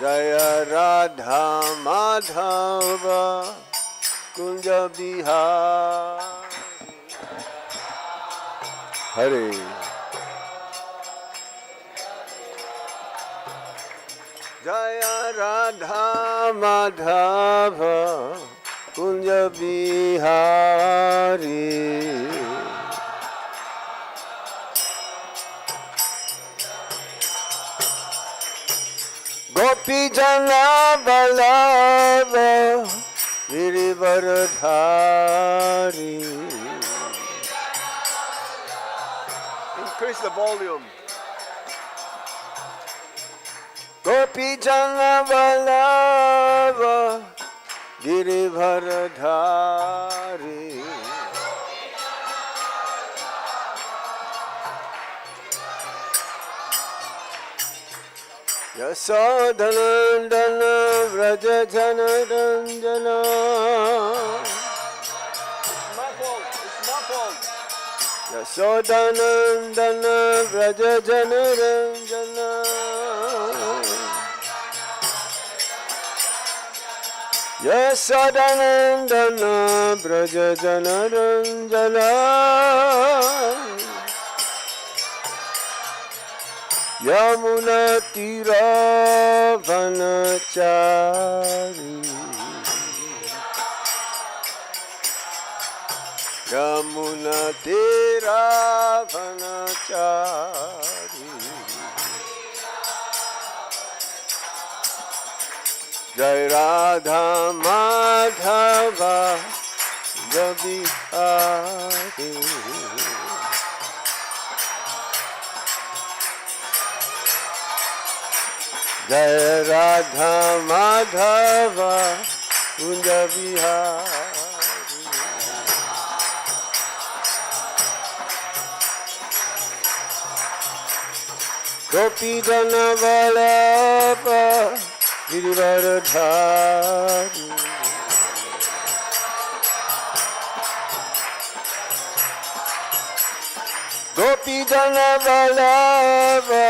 Jaya Radha Madhava Kunja Bihari. Hare. Jaya Radha Madhava Kunja Bihari. Gopi Jana Vallabha Girivaradhari. Increase the volume. Gopi Jana Vallabha Girivaradhari. Yasodanandana Vraja Janaranjana. It's muffled. Yasodanandana Vraja Janaranjana. Yasodanandana Vraja Janaranjana. Yamuna Tira Vanachari. Yamuna Tira Vanachari. Jai Radha Madhava Gavihari. Jai Radha Madhava Kunja Bihari. Gopi Jana Vallabha Girivaradhari. Gopi Jana Vallabha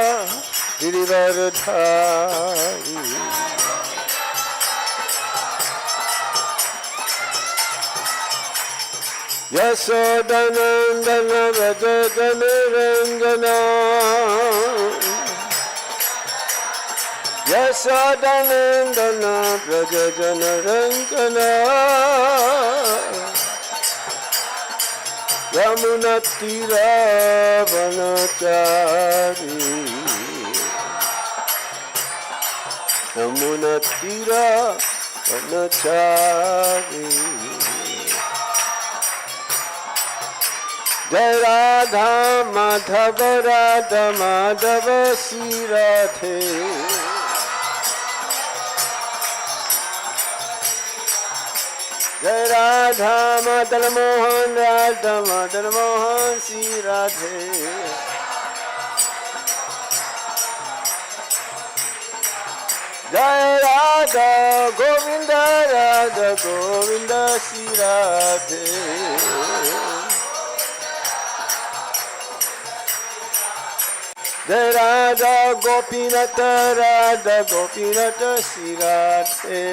Girivaradhari. Yasodanandana Vraja Janaranjana. Yasodanandana Braja Janarankana Yamunatira Vanachari Yamunatira Vanachari Jai Radha Madhava Radha Madhava Sri Radhe Jai Radha Madan Mohan Radha Madan Mohan Sri Radhe Jai Radha Govinda Radha Govinda Sri Radhe Jai Radha Gopinata Radha Gopinata Sri Radhe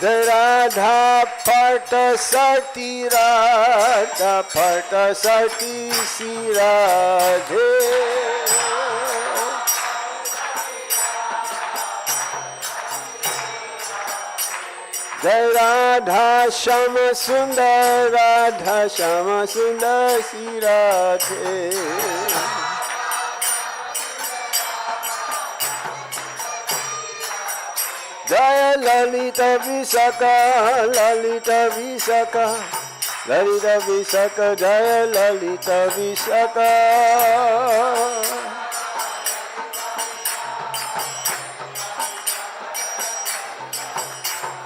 Jai Radha Parthasati Radha Parthasati Sri Radhe Jai Radha Shama Sundar Radha Shama Sundar Sri Radhe Jaya Lalita Visakha Lalita Visakha Lalita Visakha Jaya Lalita Visakha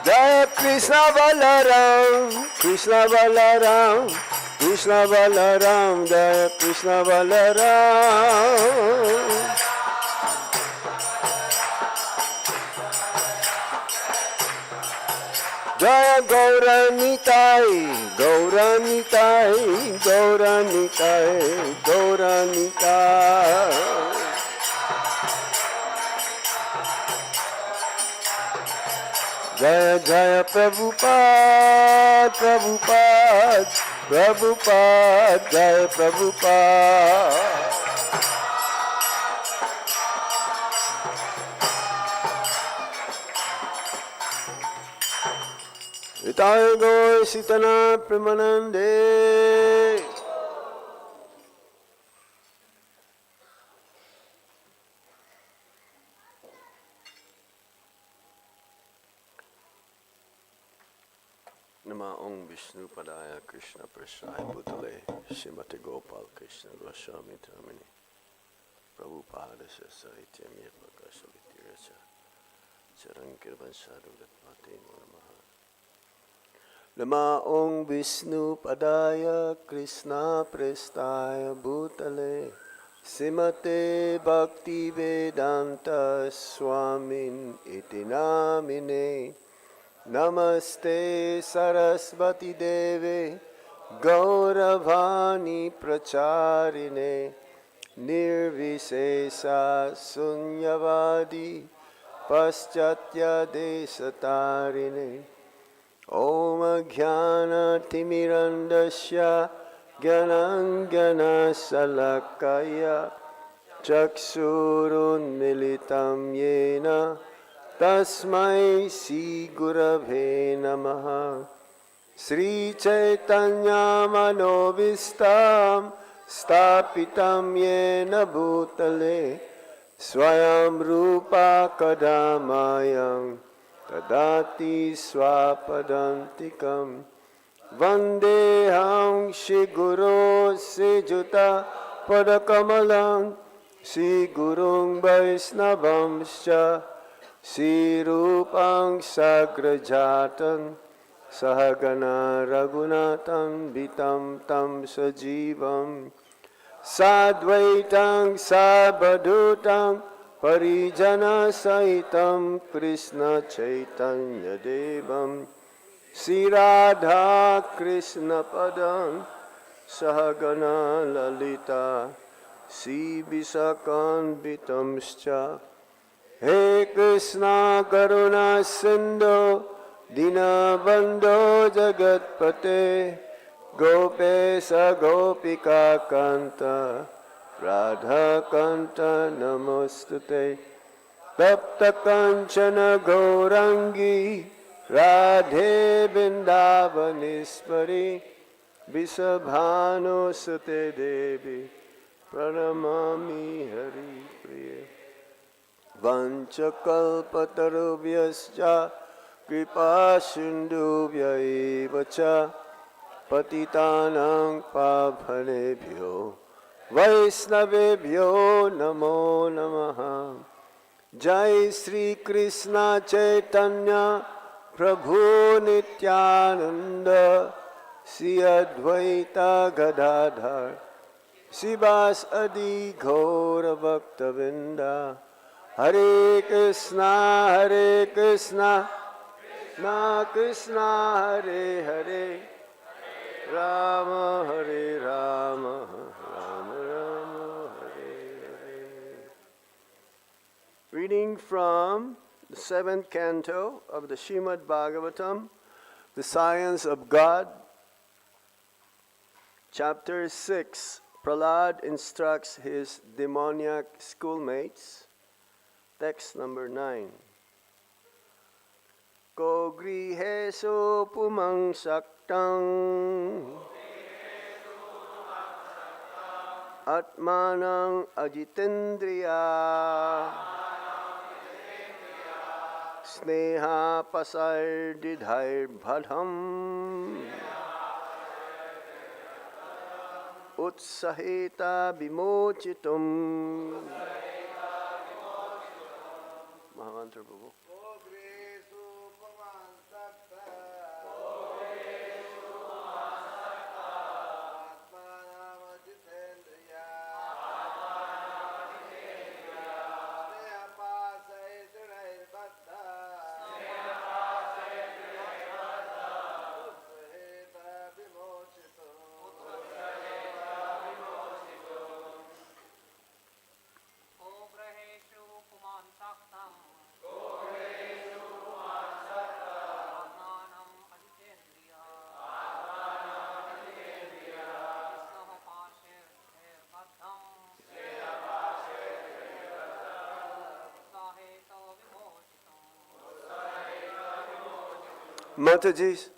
Jaya Krishna Balaram Krishna Balaram Krishna Balaram Jaya Krishna Balaram Jaya Gauranitai Gauranitai Gauranitai Gauranitai Jaya Jaya Prabhupada Prabhupada Prabhupada Jaya Prabhupada Vitaya Gaur Sitana Premanande Nama Om Vishnu Padaya Krishna Prasaya Bhutale Srimati Gopal Krishna Goswami Dhamini Prabhupada Saitya Prakasha Vitiracha Charankirvan Sadhugat Mati Namaha Nama Om Vishnu Padaya Krishna Prasaya Bhutale Srimate Bhakti Vedanta Swamin Iti Namine Namaste Sarasvati Deve Gauravani Pracharine Nirvisesa Sunyavadi Paschatya Desatarine Om Jnana Timirandasya Gyanangana Salakaya Chaksurun Militam Yena Tasmai Sri Gurave Namaha Sri Chaitanya Manovistam Stapitam Yena Bhutale Swayam Rupa Kadamayam Tadati Swapadantikam Vandeham Shri Guru Sejuta Padakamalam Shri Gurung Vaisnavamscha Shri Rupang Sagrajatan Sahagana Raghunathan Vitam Tam Sajivam Sadvaitang Sabadutang Parijana Saitam Krishna Chaitanya Devam Sri Radha Krishna Padam Sahagana Lalita Sri Visakan Vitamscha He Krishna Karuna Sindhu Dina Bandho Jagatpate Gopesa Gopika Kanta Radha Kanta Namostute Tapta Kanchana Gaurangi Radhe Vindavaniswari Visabhano Sute Devi Pranamami Hari Priya Vanchakalpatarubhyascha Kripa Sindhubhya eva cha Patitanang Pavanebhyo Vaisnavebhyo Namo Namaha Jai Sri Krishna Chaitanya Prabhu Nityananda Sri Advaita Gadadhar Sivas Adi Gaura Bhaktavinda Hare Krishna Krishna Krishna Hare Hare Rama Hare Rama Rama Rama Hare Hare. Reading from the 7th canto of the Srimad Bhagavatam, The Science of God, Chapter 6. Prahlad instructs his demoniac schoolmates. Text number 9. Ko grihesu pumang saktang atmanang ajitendriya sneha pasar didhair bhadham utsahita vimochitum. Mahamantra Prabhu. Mataji's.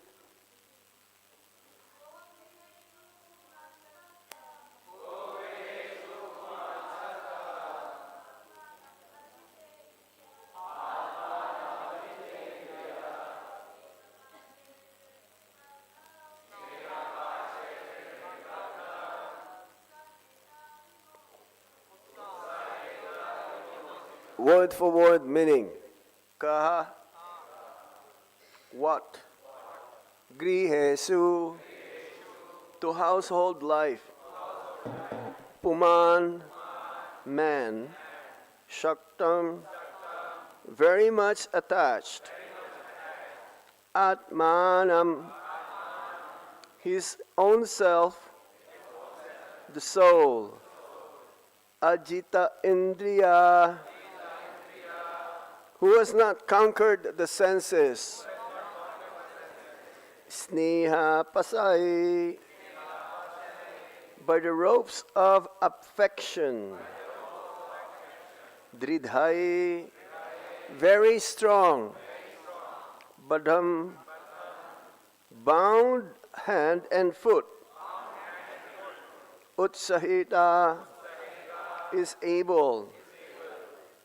Word for word meaning. Kaha. What? Grihesu, to household life. Puman, man. Shaktam, very much attached. Atmanam, his own self, the soul. Ajita Indriya, who has not conquered the senses. Sneha pasai, by the ropes of affection. Dridhai, very strong. Badham, bound hand and foot. Utsahita, is able.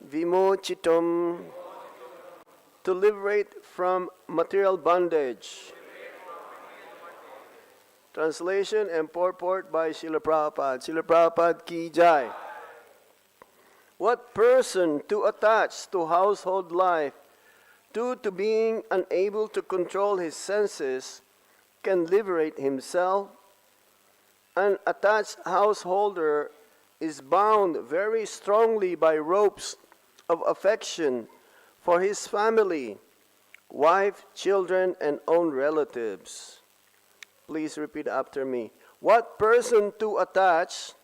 Vimochitum, to liberate from material bondage. Translation and purport by Srila Prabhupada. Srila Prabhupada ki jai. What person too attached to household life, due to being unable to control his senses, can liberate himself? An attached householder is bound very strongly by ropes of affection for his family, wife, children, and own relatives. Please repeat after me. What person too attached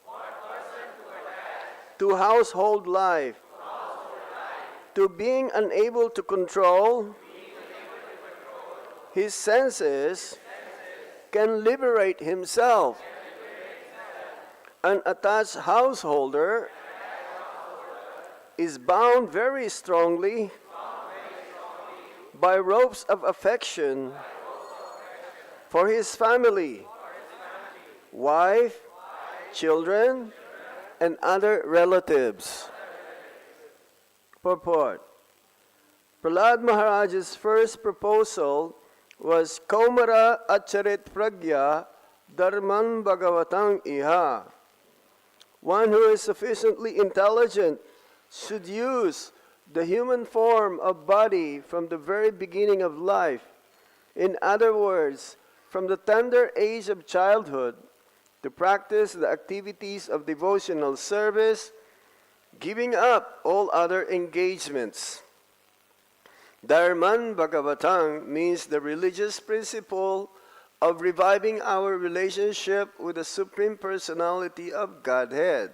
to household life, to being unable to control his senses, can liberate himself? An attached householder is bound very strongly by ropes of affection for his family, wife, children, and other relatives. Purport. Prahlad Maharaj's first proposal was Kaumara Acharit Pragya Dharman Bhagavatam Iha. One who is sufficiently intelligent should use the human form of body from the very beginning of life. In other words, from the tender age of childhood, to practice the activities of devotional service, giving up all other engagements. Dharman Bhagavatam means the religious principle of reviving our relationship with the Supreme Personality of Godhead.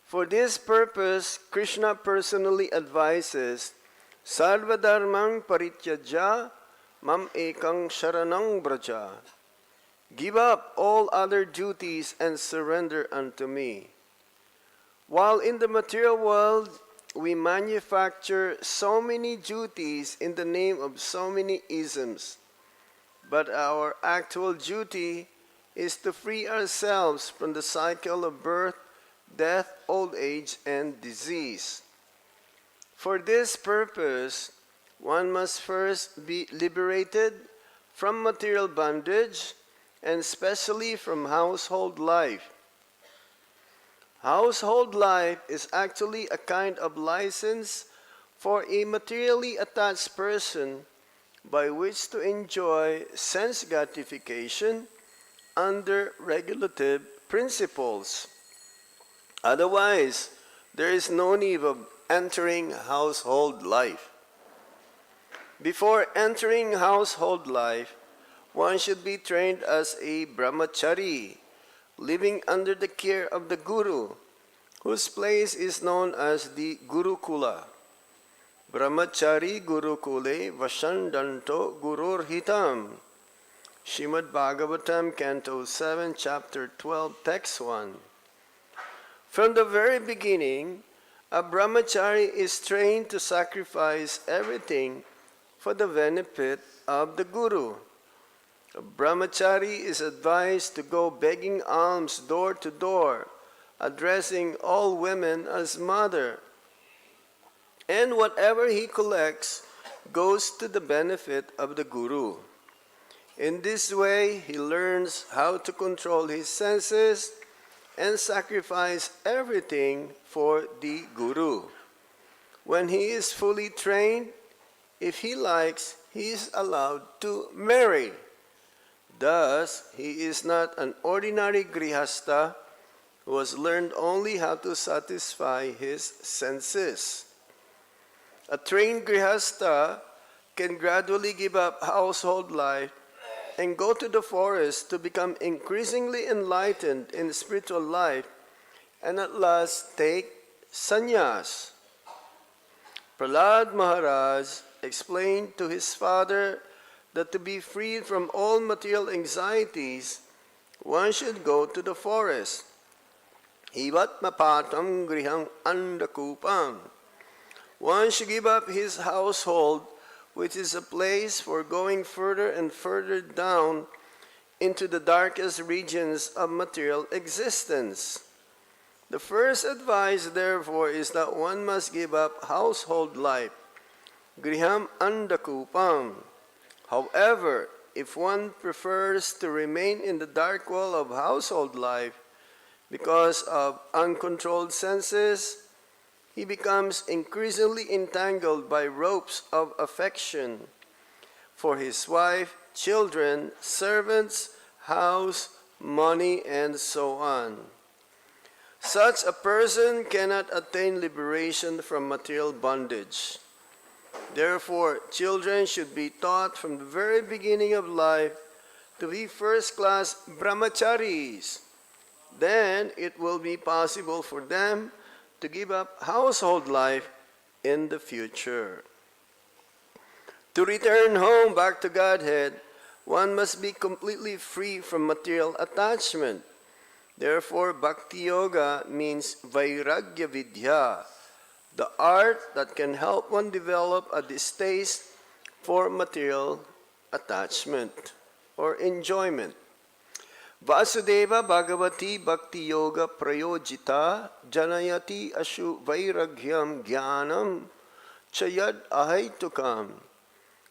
For this purpose, Krishna personally advises, Sarva Dharmang Parityaja Mam Ekang Sharanang Braja. Give up all other duties and surrender unto me. While in the material world, we manufacture so many duties in the name of so many isms, but our actual duty is to free ourselves from the cycle of birth, death, old age, and disease. For this purpose, one must first be liberated from material bondage and especially from household life. Household life is actually a kind of license for a materially attached person by which to enjoy sense gratification under regulative principles. Otherwise, there is no need of entering household life. Before entering household life, one should be trained as a brahmachari, living under the care of the Guru, whose place is known as the Gurukula. Brahmachari Gurukule Vashandanto Gurur Hitam. Srimad Bhagavatam, Canto 7, Chapter 12, Text 1. From the very beginning, a brahmachari is trained to sacrifice everything for the benefit of the Guru. A brahmachari is advised to go begging alms door to door, addressing all women as mother. And whatever he collects goes to the benefit of the Guru. In this way, he learns how to control his senses and sacrifice everything for the Guru. When he is fully trained, if he likes, he is allowed to marry. Thus, he is not an ordinary grihastha who has learned only how to satisfy his senses. A trained grihastha can gradually give up household life and go to the forest to become increasingly enlightened in spiritual life and at last take sannyas. Prahlad Maharaj explained to his father that to be freed from all material anxieties, one should go to the forest. Hivatmapatam griham andakupam. One should give up his household, which is a place for going further and further down into the darkest regions of material existence. The first advice, therefore, is that one must give up household life. Griham andakupam. However, if one prefers to remain in the dark well of household life because of uncontrolled senses, he becomes increasingly entangled by ropes of affection for his wife, children, servants, house, money, and so on. Such a person cannot attain liberation from material bondage. Therefore, children should be taught from the very beginning of life to be first-class brahmacharis. Then it will be possible for them to give up household life in the future. To return home back to Godhead, one must be completely free from material attachment. Therefore, Bhakti Yoga means Vairagya Vidya, the art that can help one develop a distaste for material attachment or enjoyment. Vasudeva Bhagavati Bhakti Yoga Prayojita Janayati Ashu Vairagyam Jnanam Chayad Ahaitukam.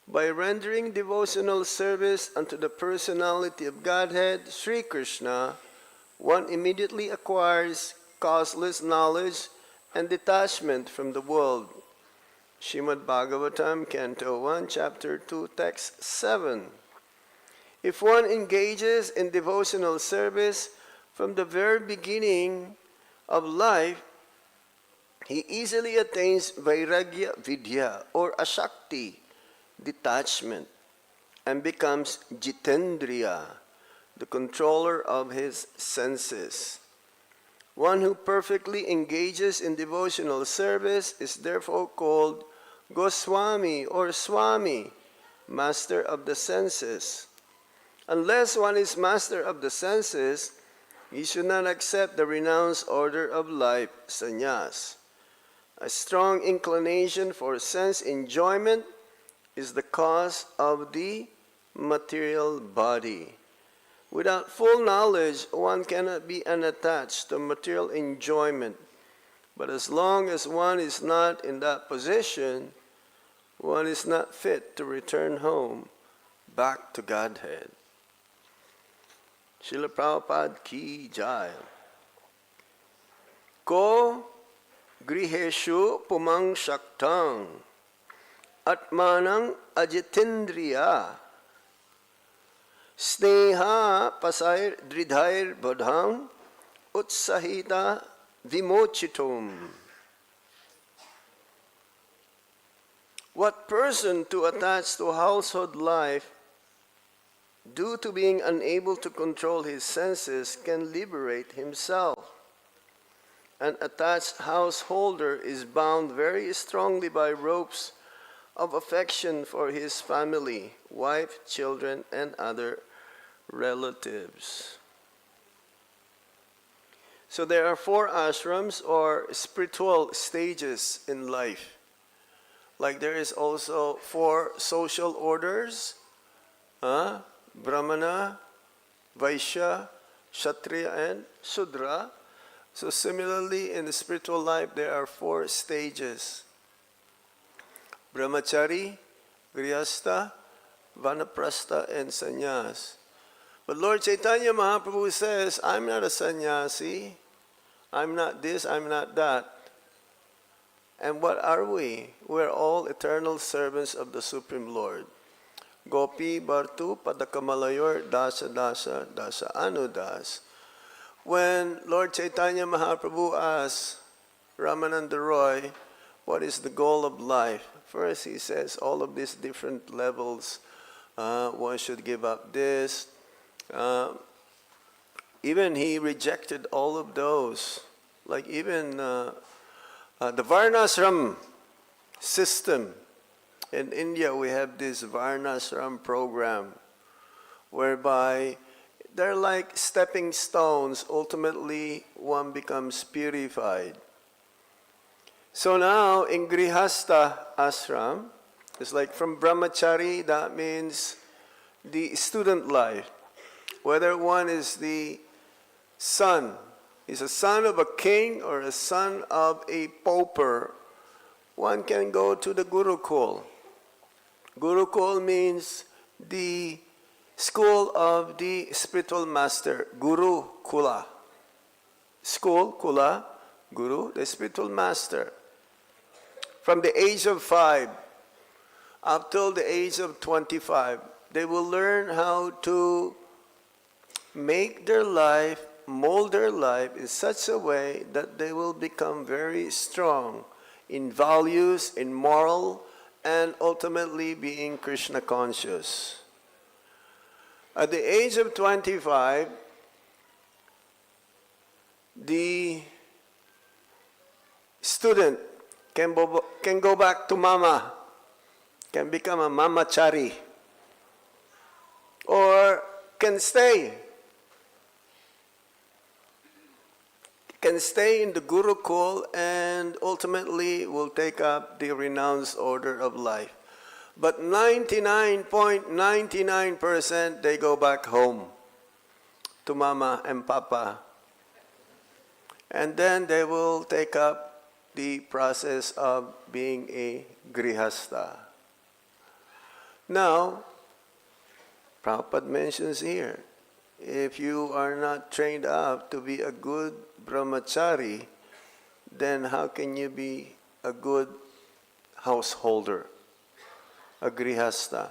By rendering devotional service unto the personality of Godhead, Sri Krishna, one immediately acquires causeless knowledge and detachment from the world. Srimad Bhagavatam, Canto 1, Chapter 2, Text 7. If one engages in devotional service from the very beginning of life, he easily attains Vairagya Vidya or Ashakti, detachment, and becomes Jitendriya, the controller of his senses. One who perfectly engages in devotional service is therefore called Goswami or Swami, master of the senses. Unless one is master of the senses, he should not accept the renounced order of life, sannyas. A strong inclination for sense enjoyment is the cause of the material body. Without full knowledge, one cannot be unattached to material enjoyment. But as long as one is not in that position, one is not fit to return home, back to Godhead. Srila Prabhupada ki jai. Ko griheshu pumang shaktang atmanang ajitindriya sneha pasair dridhair bodhang utsahita vimochitum. What person to attach to household life due to being unable to control his senses can liberate himself. An attached householder is bound very strongly by ropes of affection for his family, wife, children, and other relatives. So there are 4 ashrams or spiritual stages in life. Like there is also 4 social orders, Brahmana, Vaishya, Kshatriya, and Shudra. So similarly, in the spiritual life, there are 4 stages. Brahmachari, Grihastha, Vanaprastha, and Sannyas. But Lord Chaitanya Mahaprabhu says, I'm not a sannyasi. I'm not this, I'm not that. And what are we? We're all eternal servants of the Supreme Lord. Gopi Bartu Padakamalayur Dasa Dasa Dasa Anudas. When Lord Chaitanya Mahaprabhu asked Ramananda Roy, what is the goal of life? First he says all of these different levels. One should give up this. Even he rejected all of those. Like even the Varnashram system. In India, we have this Varnashram program whereby they're like stepping stones. Ultimately, one becomes purified. So now, in Grihastha ashram, it's like from Brahmachari, that means the student life. Whether one is the son, is a son of a king or a son of a pauper, one can go to the Gurukul. Gurukul means the school of the spiritual master, Guru Kula. School, Kula, Guru, the spiritual master. From the age of 5 up till the age of 25, they will learn how to make their life, mold their life in such a way that they will become very strong in values, in moral, and ultimately being Krishna conscious. At the age of 25, the student can go back to mama, can become a mamachari, or can stay. can stay in the Gurukul and ultimately will take up the renounced order of life. But 99.99% they go back home to Mama and Papa. And then they will take up the process of being a Grihastha. Now, Prabhupada mentions here, if you are not trained up to be a good brahmachari, then how can you be a good householder, a grihastha?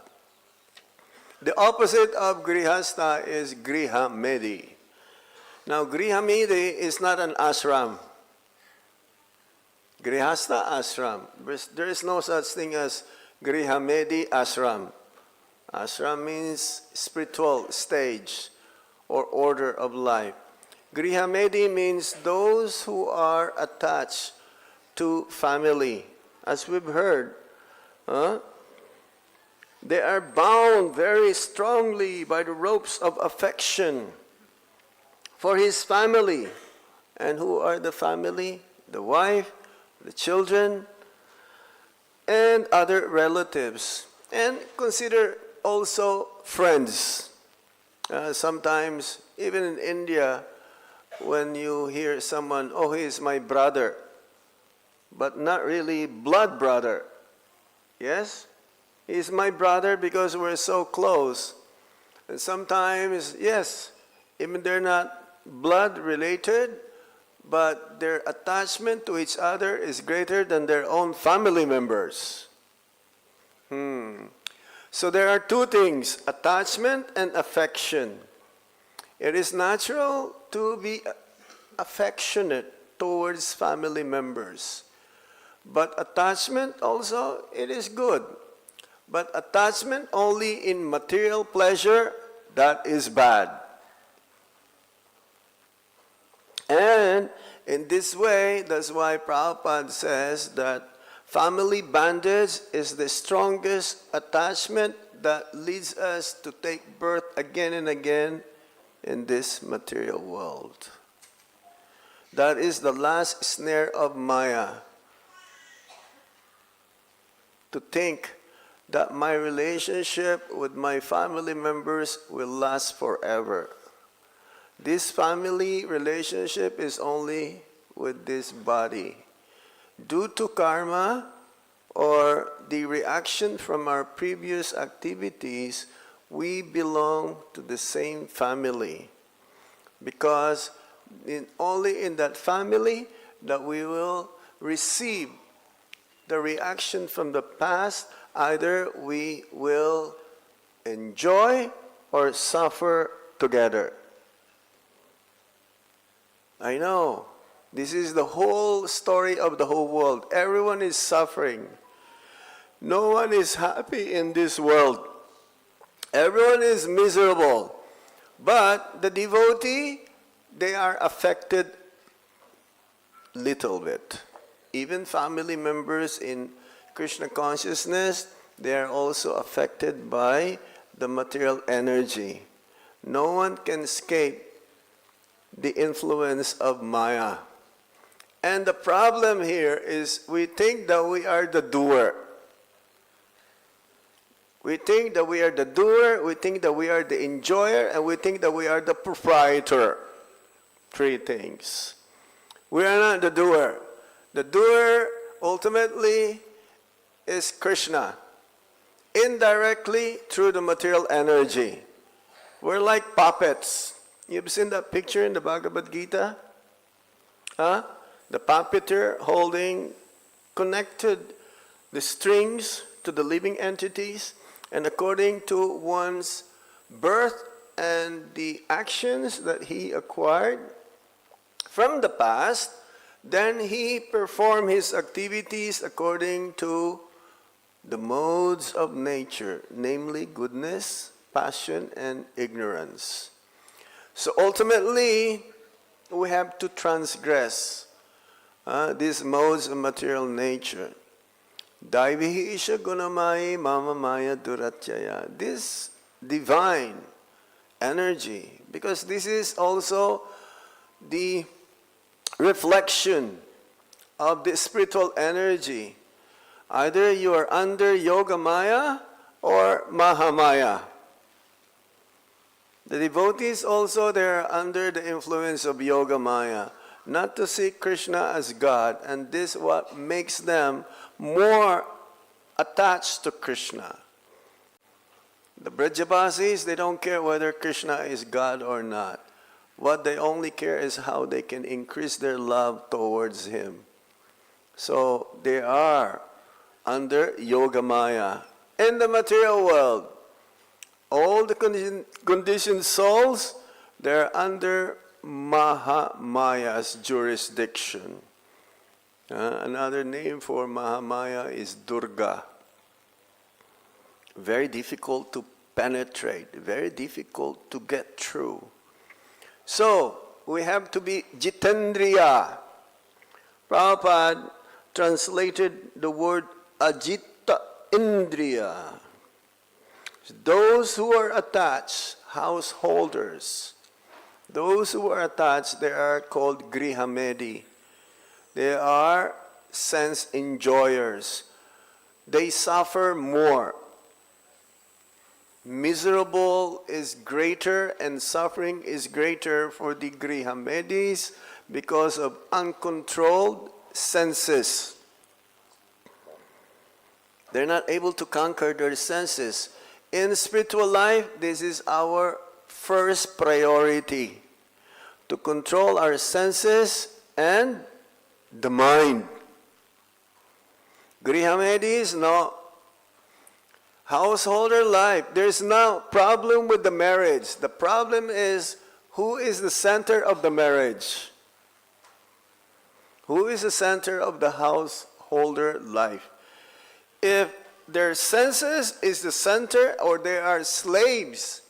The opposite of grihastha is grihamedi. Now, grihamedi is not an ashram. Grihastha ashram. There is no such thing as grihamedi ashram. Ashram means spiritual stage or order of life. Grihamedi means those who are attached to family. As we've heard, they are bound very strongly by the ropes of affection for his family. And who are the family? The wife, the children, and other relatives. And consider also friends. Sometimes, even in India, when you hear someone, oh, he is my brother, but not really blood brother. Yes? He is my brother because we're so close. And sometimes, yes, even they're not blood related, but their attachment to each other is greater than their own family members. So there are two things, attachment and affection. It is natural to be affectionate towards family members. But attachment also, it is good. But attachment only in material pleasure, that is bad. And in this way, that's why Prabhupada says that family bondage is the strongest attachment that leads us to take birth again and again in this material world. That is the last snare of Maya. To think that my relationship with my family members will last forever. This family relationship is only with this body. Due to karma or the reaction from our previous activities, we belong to the same family. Because only in that family that we will receive the reaction from the past, either we will enjoy or suffer together. I know, this is the whole story of the whole world. Everyone is suffering. No one is happy in this world. Everyone is miserable. But the devotee, they are affected little bit. Even family members in Krishna consciousness, they are also affected by the material energy. No one can escape the influence of Maya. And the problem here is we think that we are the doer. We think that we are the doer, we think that we are the enjoyer, and we think that we are the proprietor. Three things. We are not the doer. The doer ultimately is Krishna, indirectly through the material energy. We're like puppets. You've seen that picture in the Bhagavad Gita? The puppeteer holding, connected the strings to the living entities, and according to one's birth and the actions that he acquired from the past, then he performed his activities according to the modes of nature, namely goodness, passion, and ignorance. So ultimately, we have to transgress these modes of material nature. Daivihi isha gunamayi mama maya duratyaya. This divine energy, because this is also the reflection of the spiritual energy. Either you are under Yoga Maya or Mahamaya. The devotees also, they are under the influence of Yoga Maya, not to see Krishna as God, and this is what makes them more attached to Krishna. The Brajavasis, they don't care whether Krishna is God or not. What they only care is how they can increase their love towards Him. So they are under Yoga Maya. In the material world, all the conditioned souls, they're under Mahamaya's jurisdiction. Another name for Mahamaya is Durga. Very difficult to penetrate, very difficult to get through. So, we have to be Jitendriya. Prabhupada translated the word Ajita Indriya. Those who are attached, householders, those who are attached, they are called Grihamedi. They are sense enjoyers. They suffer more. Miserable is greater and suffering is greater for the Grihamedis because of uncontrolled senses. They're not able to conquer their senses. In spiritual life, this is our first priority, to control our senses and the mind. Grihamedis, no. Householder life, there's no problem with the marriage. The problem is, who is the center of the marriage? Who is the center of the householder life? If their senses is the center, or they are slaves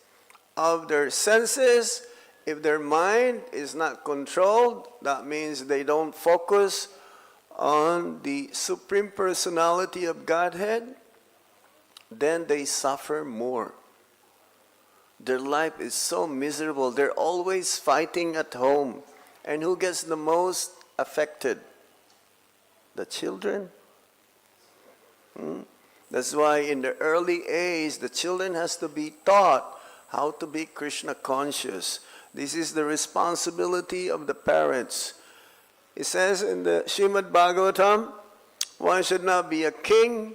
of their senses, if their mind is not controlled, that means they don't focus on the Supreme Personality of Godhead, then they suffer more. Their life is so miserable. They're always fighting at home. And who gets the most affected? The children. That's why in the early age, the children has to be taught how to be Krishna conscious. This is the responsibility of the parents. It says in the Srimad Bhagavatam, one should not be a king,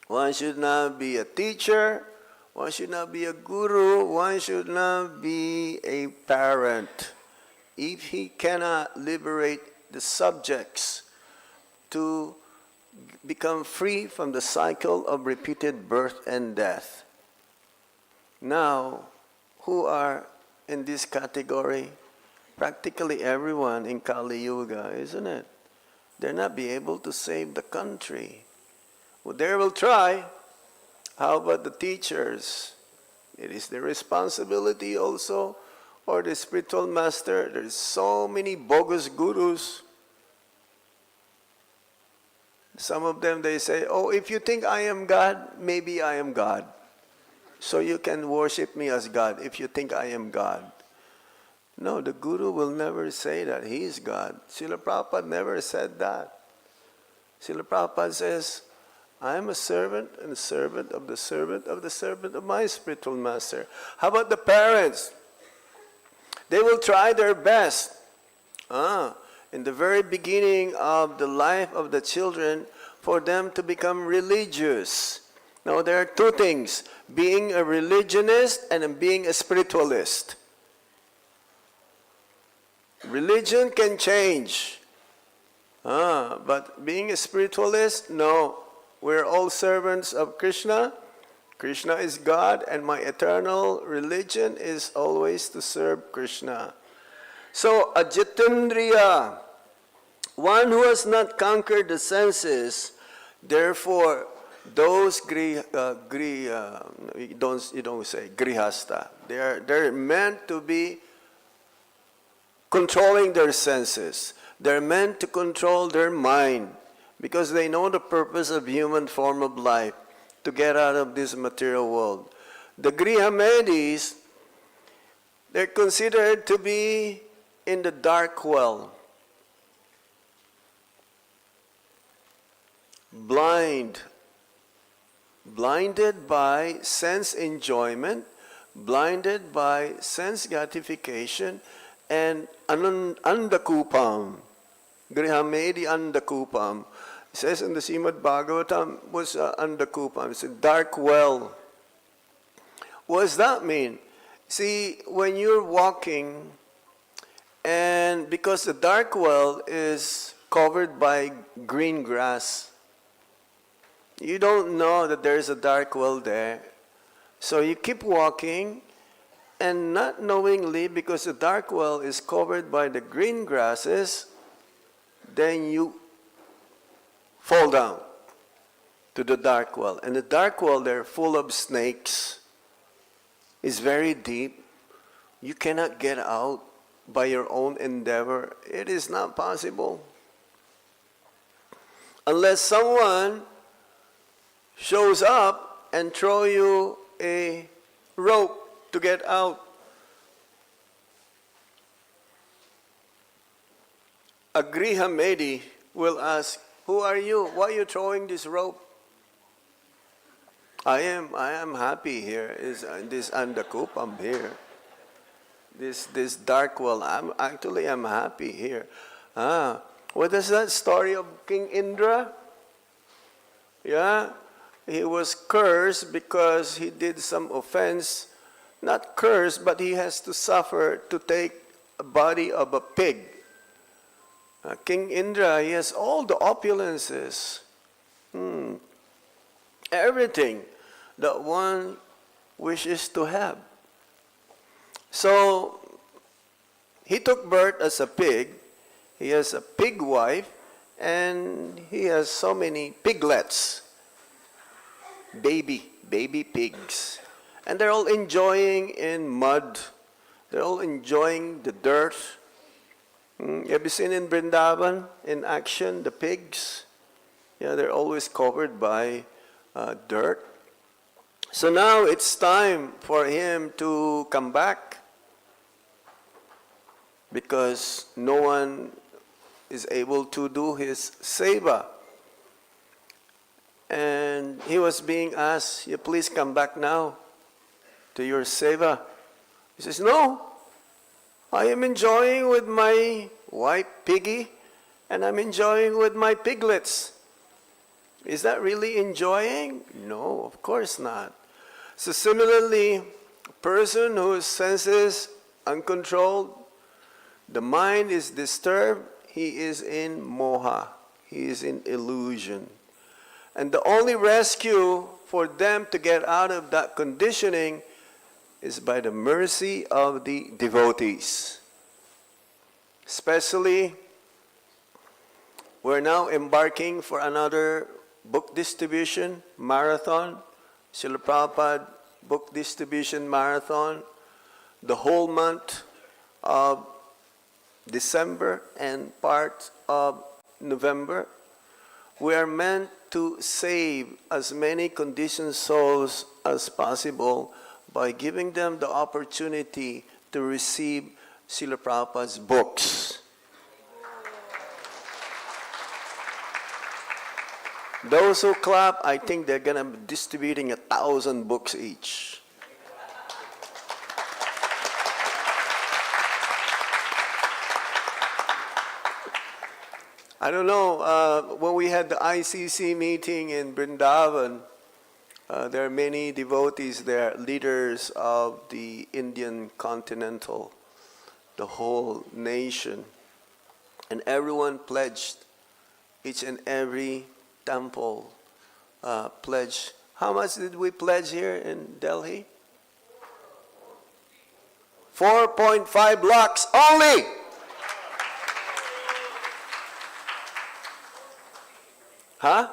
one should not be a teacher, one should not be a guru, one should not be a parent. If he cannot liberate the subjects to become free from the cycle of repeated birth and death. Now, who are in this category? Practically everyone in Kali Yuga, isn't it? They're not be able to save the country. Well, they will try. How about the teachers? It is their responsibility also, or the spiritual master. There's so many bogus gurus. Some of them, they say, oh, if you think I am God, maybe I am God. So you can worship me as God if you think I am God. No, the guru will never say that he is God. Srila Prabhupada never said that. Srila Prabhupada says, I am a servant and a servant of the servant of the servant of my spiritual master. How about the parents? They will try their best. In the very beginning of the life of the children, for them to become religious. Now there are two things, being a religionist and being a spiritualist. Religion can change. But being a spiritualist, no. We're all servants of Krishna. Krishna is God, and my eternal religion is always to serve Krishna. So, Ajitendriya, one who has not conquered the senses, therefore, those you don't say grihasta. They're meant to be controlling their senses. They're meant to control their mind because they know the purpose of human form of life, to get out of this material world. The Grihamedis, they're considered to be in the dark well. blinded by sense enjoyment, blinded by sense gratification, and andakupam. Grihamedi andakupam. It says in the Srimad Bhagavatam, was andakupam. It's a dark well. What does that mean? See, when you're walking, and because the dark well is covered by green grass, you don't know that there is a dark well there. So you keep walking, and not knowingly, because the dark well is covered by the green grasses, then you fall down to the dark well. And the dark well there, full of snakes, is very deep. You cannot get out by your own endeavor. It is not possible. Unless someone shows up and throw you a rope to get out. A Grihamedi will ask, who are you? Why are you throwing this rope? I am happy here. Is this andakupam here? This dark well. I'm happy here. What is that story of King Indra? Yeah, he was cursed because he did some offense. Not cursed, but he has to suffer to take a body of a pig. King Indra, he has all the opulences. Everything that one wishes to have. So, he took birth as a pig. He has a pig wife, and he has so many piglets. Baby pigs. And they're all enjoying in mud. They're all enjoying the dirt. Have you seen in Vrindavan, in action, the pigs? Yeah, they're always covered by dirt. So now it's time for him to come back, because no one is able to do his seva. And he was being asked, you please come back now to your seva. He says, no, I am enjoying with my wife Piggy, and I'm enjoying with my piglets. Is that really enjoying? No, of course not. So similarly, a person whose senses uncontrolled, the mind is disturbed, he is in moha, he is in illusion. And the only rescue for them to get out of that conditioning is by the mercy of the devotees. Especially, we're now embarking for another book distribution marathon, Srila Prabhupada book distribution marathon, the whole month of December and part of November. We are meant to save as many conditioned souls as possible by giving them the opportunity to receive Srila Prabhupada's books. Those who clap, I think they're going to be distributing 1,000 books each. I don't know, when we had the ICC meeting in Vrindavan, there are many devotees there, leaders of the Indian continental, the whole nation. And everyone pledged, each and every temple pledged. How much did we pledge here in Delhi? 4.5 lakhs only! Huh?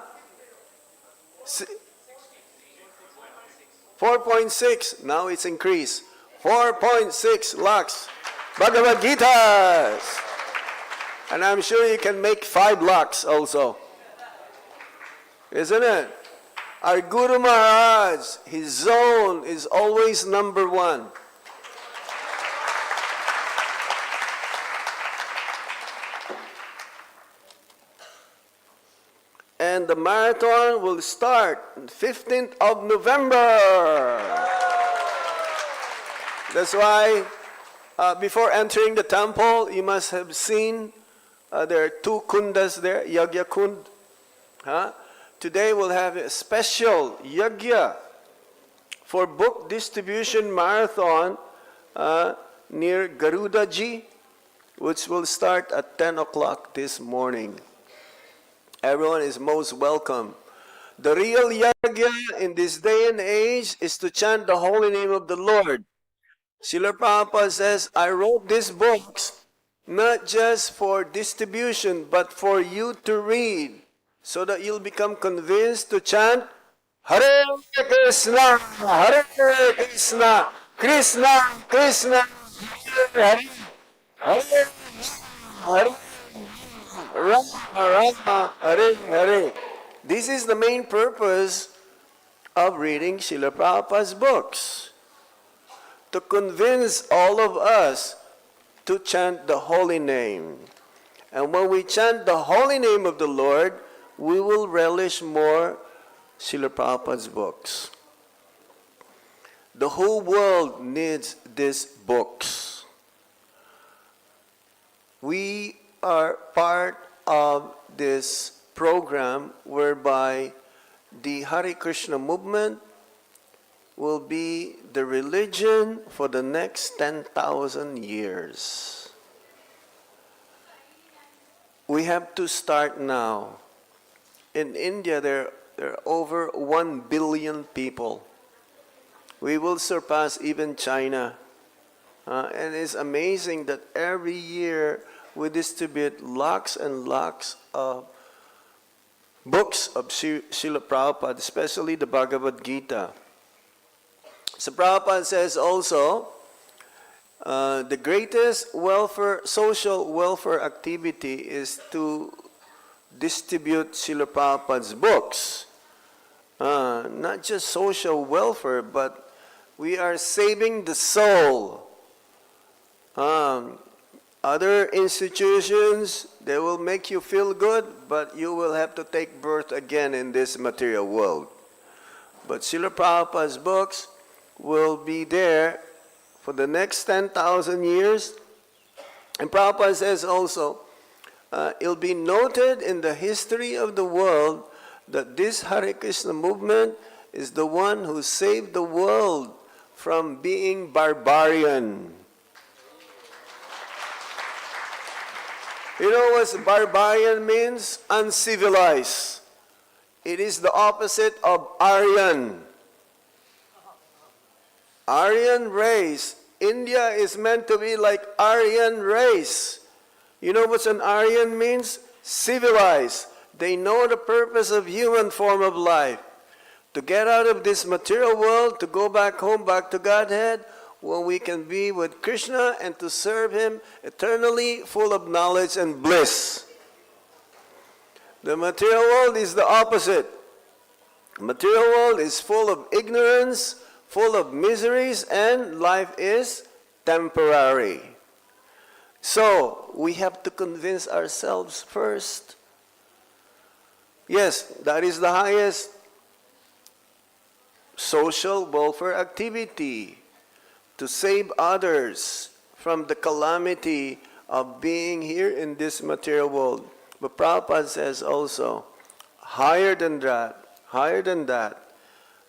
4.6. Now it's increased. 4.6 lakhs. Bhagavad Gitas. And I'm sure you can make 5 lakhs also. Isn't it? Our Guru Maharaj, his zone is always number 1. And the marathon will start on 15th of November. That's why before entering the temple, you must have seen there are two kundas there, Yagya Kund. Today we'll have a special Yagya for book distribution marathon near Garuda Ji, which will start at 10 o'clock this morning. Everyone is most welcome. The real Yagya in this day and age is to chant the holy name of the Lord. Srila Prabhupada says, I wrote these books not just for distribution, but for you to read, so that you'll become convinced to chant Hare Krishna, Krishna Krishna, Hare Hare, Hare Rama, Rama, Hare Hare. This is the main purpose of reading Srila Prabhupada's books, to convince all of us to chant the holy name. And when we chant the holy name of the Lord, we will relish more Srila Prabhupada's books. The whole world needs these books. We are part of this program whereby the Hare Krishna movement will be the religion for the next 10,000 years. We have to start now. In India, there are over 1 billion people. We will surpass even China. And it's amazing that every year we distribute lakhs and lakhs of books of Srila Prabhupada, especially the Bhagavad Gita. So Prabhupada says also, the greatest social welfare activity is to distribute Srila Prabhupada's books. Not just social welfare, but we are saving the soul. Other institutions, they will make you feel good, but you will have to take birth again in this material world. But Srila Prabhupada's books will be there for the next 10,000 years. And Prabhupada says also, it'll be noted in the history of the world that this Hare Krishna movement is the one who saved the world from being barbarian. You know what barbarian means? Uncivilized. It is the opposite of Aryan. Aryan race. India is meant to be like Aryan race. You know what an Aryan means? Civilized. They know the purpose of human form of life. To get out of this material world, to go back home, back to Godhead, when we can be with Krishna and to serve Him eternally, full of knowledge and bliss. The material world is the opposite. The material world is full of ignorance, full of miseries, and life is temporary. So, we have to convince ourselves first. Yes, that is the highest social welfare activity, to save others from the calamity of being here in this material world. But Prabhupada says also, higher than that,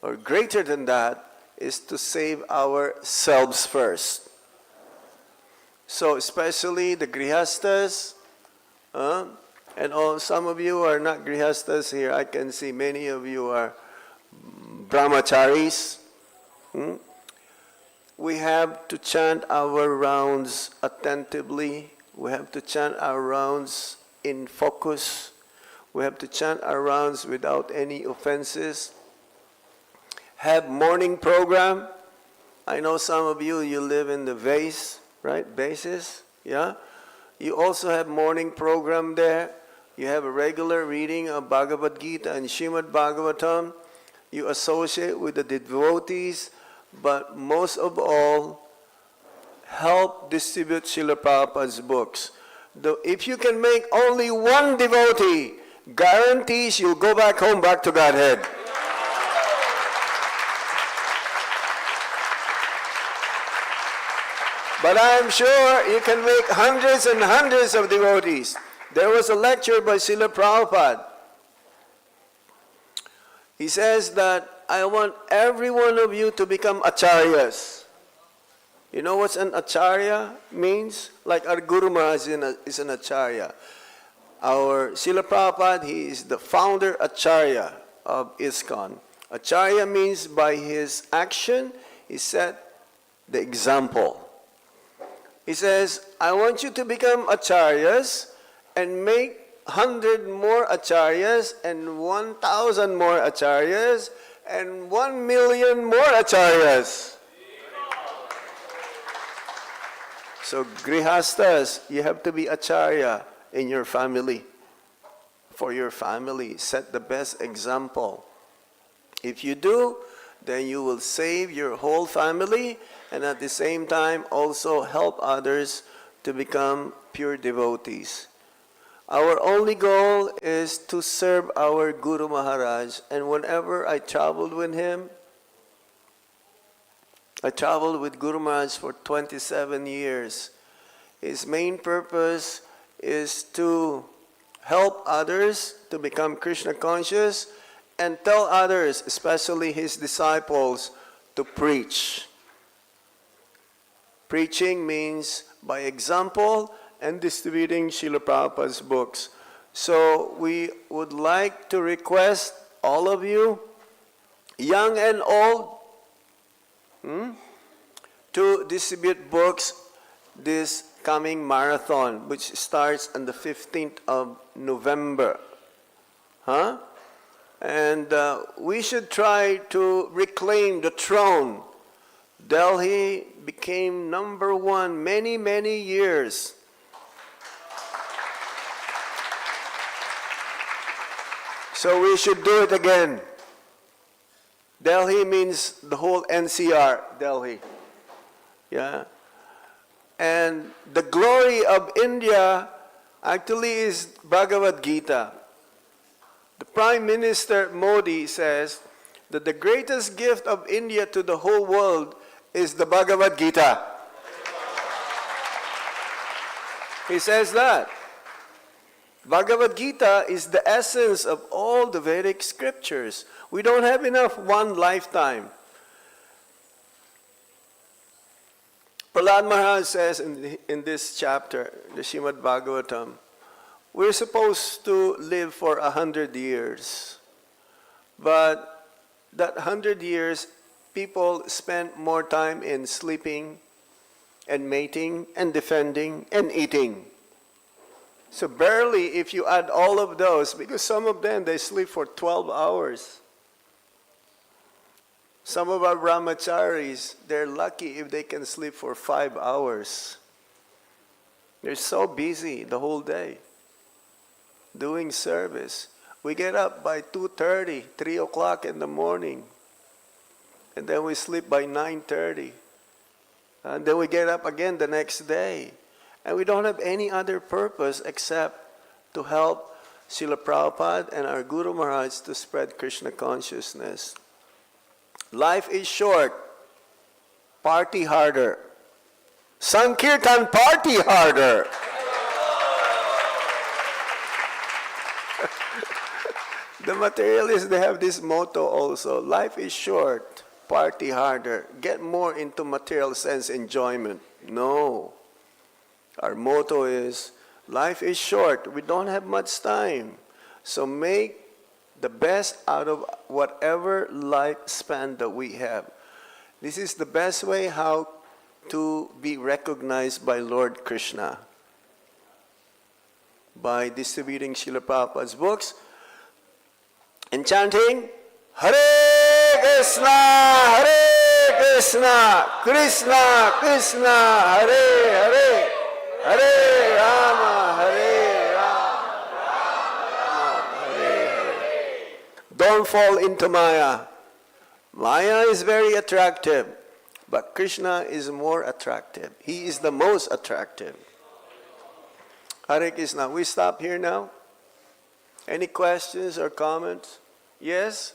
or greater than that, is to save ourselves first. So especially the grihastas, and some of you are not grihastas here. I can see many of you are brahmacharis. We have to chant our rounds attentively. We have to chant our rounds in focus. We have to chant our rounds without any offenses. Have morning program. I know some of you live in the vase, right? Bases, yeah? You also have morning program there. You have a regular reading of Bhagavad Gita and Srimad Bhagavatam. You associate with the devotees, but most of all, help distribute Srila Prabhupada's books. If you can make only one devotee guarantees you'll go back home, back to Godhead. But I'm sure you can make hundreds and hundreds of devotees. There was a lecture by Srila Prabhupada. He says that I want every one of you to become acharyas. You know what an acharya means? Like our Guru Maharaj is an acharya. Our Srila Prabhupada, he is the founder acharya of ISKCON. Acharya means by his action, he set the example. He says, I want you to become acharyas and make 100 more acharyas and 1,000 more acharyas and 1,000,000 more acharyas. So grihastas, you have to be acharya in your family. For your family, set the best example. If you do, then you will save your whole family and at the same time also help others to become pure devotees. Our only goal is to serve our Guru Maharaj, and whenever I traveled with him, I traveled with Guru Maharaj for 27 years. His main purpose is to help others to become Krishna conscious and tell others, especially his disciples, to preach. Preaching means by example and distributing Srila Prabhupada's books. So we would like to request all of you, young and old, to distribute books this coming marathon, which starts on the 15th of November. And we should try to reclaim the throne. Delhi became number one many, many years. So we should do it again. Delhi means the whole NCR, Delhi. Yeah. And the glory of India actually is Bhagavad Gita. The Prime Minister Modi says that the greatest gift of India to the whole world is the Bhagavad Gita. He says that. Bhagavad Gita is the essence of all the Vedic scriptures. We don't have enough one lifetime. Prahlad Maharaj says in this chapter, the Srimad Bhagavatam, we're supposed to live for 100 years. But that 100 years, people spend more time in sleeping and mating and defending and eating. So barely if you add all of those, because some of them, they sleep for 12 hours. Some of our brahmacharis, they're lucky if they can sleep for 5 hours. They're so busy the whole day doing service. We get up by 2:30, 3 o'clock in the morning. And then we sleep by 9:30. And then we get up again the next day. And we don't have any other purpose except to help Srila Prabhupada and our Guru Maharaj to spread Krishna consciousness. Life is short. Party harder. Sankirtan, party harder. The materialists, they have this motto also. Life is short. Party harder. Get more into material sense enjoyment. No. Our motto is, life is short. We don't have much time. So make the best out of whatever lifespan that we have. This is the best way how to be recognized by Lord Krishna. By distributing Srila Prabhupada's books and chanting, Hare Krishna, Krishna Krishna, Hare Hare, Hare Rama, Hare Rama, Hare Hare. Don't fall into Maya. Maya is very attractive, but Krishna is more attractive. He is the most attractive. Hare Krishna. We stop here now. Any questions or comments? Yes?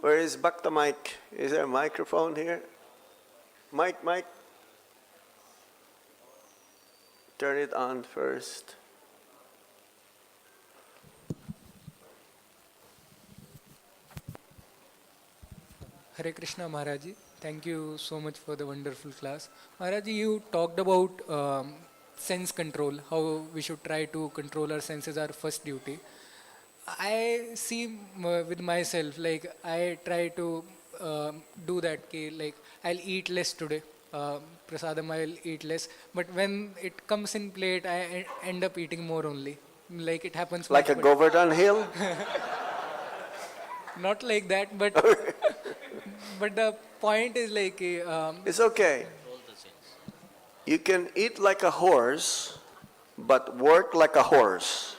Where is Bhakta mic? Is there a microphone here? Mic. Turn it on first. Hare Krishna Maharaji, thank you so much for the wonderful class. Maharaji, you talked about sense control, how we should try to control our senses, our first duty. I see with myself, like I try to do that, like I'll eat less today. Prasadam, I'll eat less. But when it comes in plate, I end up eating more only. Like it happens. Like a much, Govardhan Hill? not like that, but but the point is like It's okay. You can eat like a horse, but work like a horse.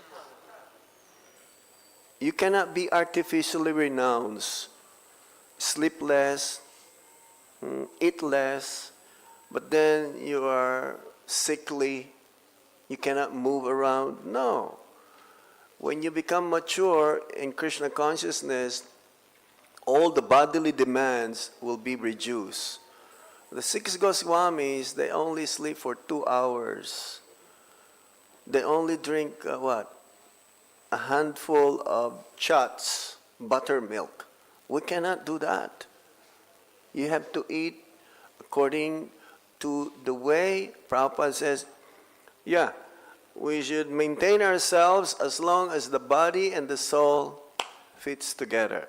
You cannot be artificially renounced. Sleep less, eat less, but then you are sickly, you cannot move around. No. When you become mature in Krishna consciousness, all the bodily demands will be reduced. The 6 Goswamis, they only sleep for 2 hours. They only drink a handful of chats, buttermilk. We cannot do that. You have to eat according to the way Prabhupada says, we should maintain ourselves as long as the body and the soul fits together.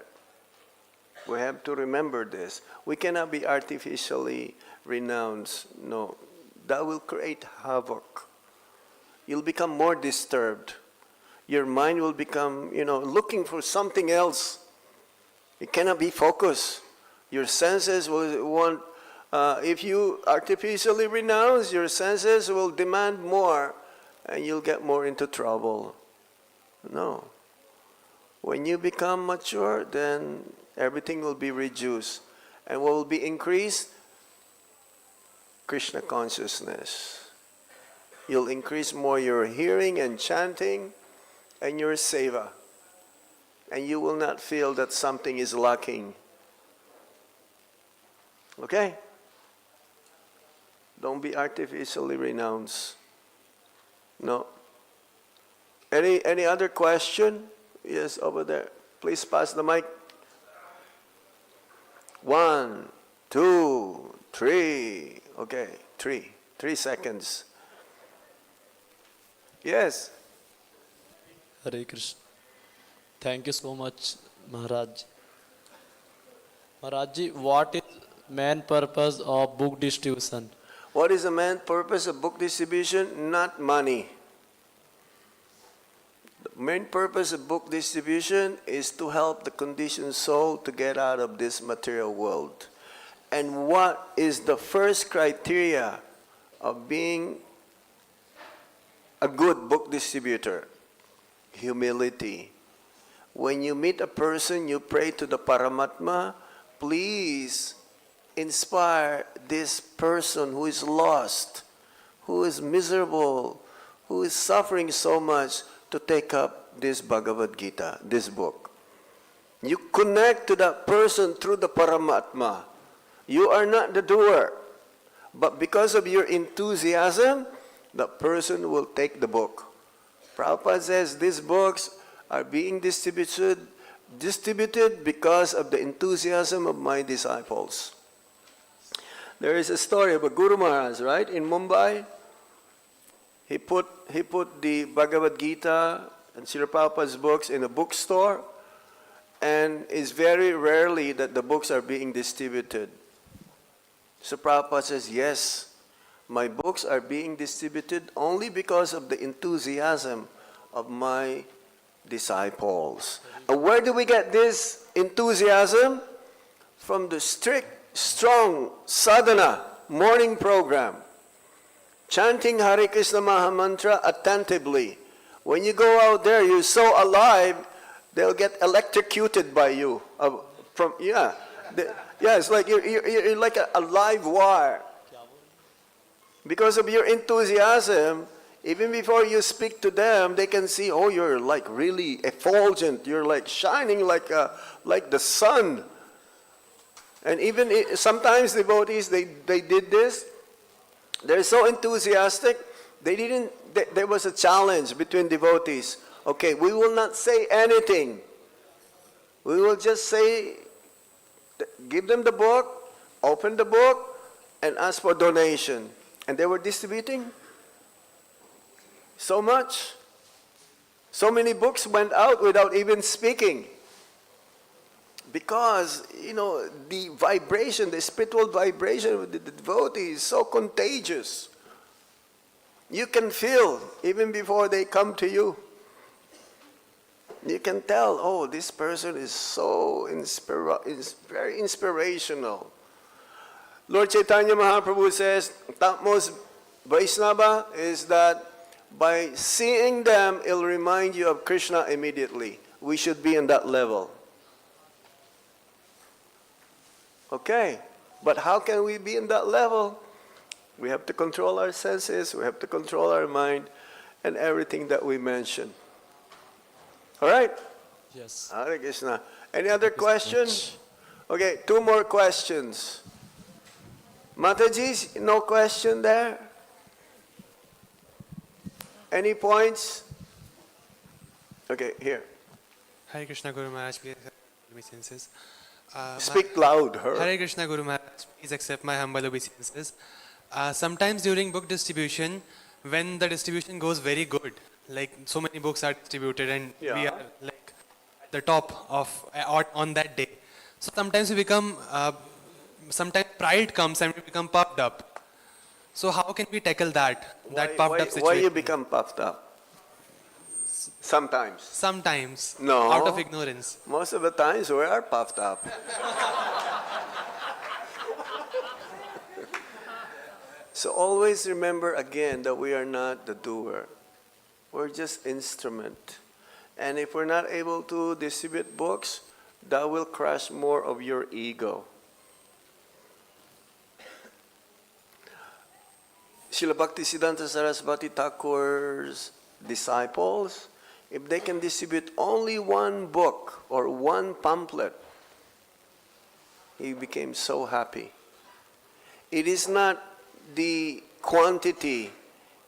We have to remember this. We cannot be artificially renounced. No, that will create havoc. You'll become more disturbed. Your mind will become, looking for something else. It cannot be focused. Your senses will want, if you artificially renounce, your senses will demand more and you'll get more into trouble. No. When you become mature, then everything will be reduced. And what will be increased? Krishna consciousness. You'll increase more your hearing and chanting and your seva. And you will not feel that something is lacking. Okay? Don't be artificially renounced. No. Any other question? Yes, over there. Please pass the mic. 1, 2, 3. Okay, 3 seconds. Yes. Hare Krishna. Thank you so much, Maharaj. Maharaj, what is main purpose of book distribution? What is the main purpose of book distribution? Not money. The main purpose of book distribution is to help the conditioned soul to get out of this material world. And what is the first criteria of being a good book distributor? Humility. When you meet a person, you pray to the Paramatma, please inspire this person who is lost, who is miserable, who is suffering so much to take up this Bhagavad Gita, this book. You connect to that person through the Paramatma. You are not the doer, but because of your enthusiasm, the person will take the book. Prabhupada says these books are being distributed because of the enthusiasm of my disciples. There is a story of a Guru Maharaj, right, in Mumbai. He put the Bhagavad Gita and Srila Prabhupada's books in a bookstore, and it's very rarely that the books are being distributed. So Prabhupada says, yes, my books are being distributed only because of the enthusiasm of my disciples. And where do we get this enthusiasm? From the strict, strong sadhana morning program. Chanting Hare Krishna Maha Mantra attentively. When you go out there, you're so alive, they'll get electrocuted by you. It's like you're like a live wire. Because of your enthusiasm, Even before you speak to them, they can see, oh, you're like really effulgent. You're like shining like the sun. And even sometimes devotees, they did this. They're so enthusiastic. There was a challenge between devotees. Okay, we will not say anything. We will just say, give them the book, open the book, and ask for donation. And they were distributing so much. So many books went out without even speaking. Because, the vibration, the spiritual vibration with the devotee is so contagious. You can feel, even before they come to you. You can tell, oh, this person is so very inspirational. Lord Chaitanya Mahaprabhu says, topmost Vaishnava is that by seeing them, it'll remind you of Krishna immediately. We should be in that level. Okay, but how can we be in that level? We have to control our senses, we have to control our mind, and everything that we mention. All right? Yes. Hare Krishna. Any other questions? Okay, 2 more questions. Mataji, no question there? Any points? Okay, here. Hare Krishna Guru Maharaj, please accept my obeisances. Speak loud, Hare Krishna Guru Maharaj, please accept my humble obeisances. Sometimes during book distribution, when the distribution goes very good, like so many books are distributed and we Yeah. are like at the top of on that day. So sometimes we become, sometimes pride comes and we become puffed up. So how can we tackle that puffed up situation? Why you become puffed up? Sometimes. Sometimes, No. out of ignorance. Most of the times we are puffed up. So always remember again that we are not the doer. We're just instrument. And if we're not able to distribute books, that will crush more of your ego. Srila Bhaktisiddhanta Sarasvati Thakur's disciples, if they can distribute only 1 book or 1 pamphlet, he became so happy. It is not the quantity,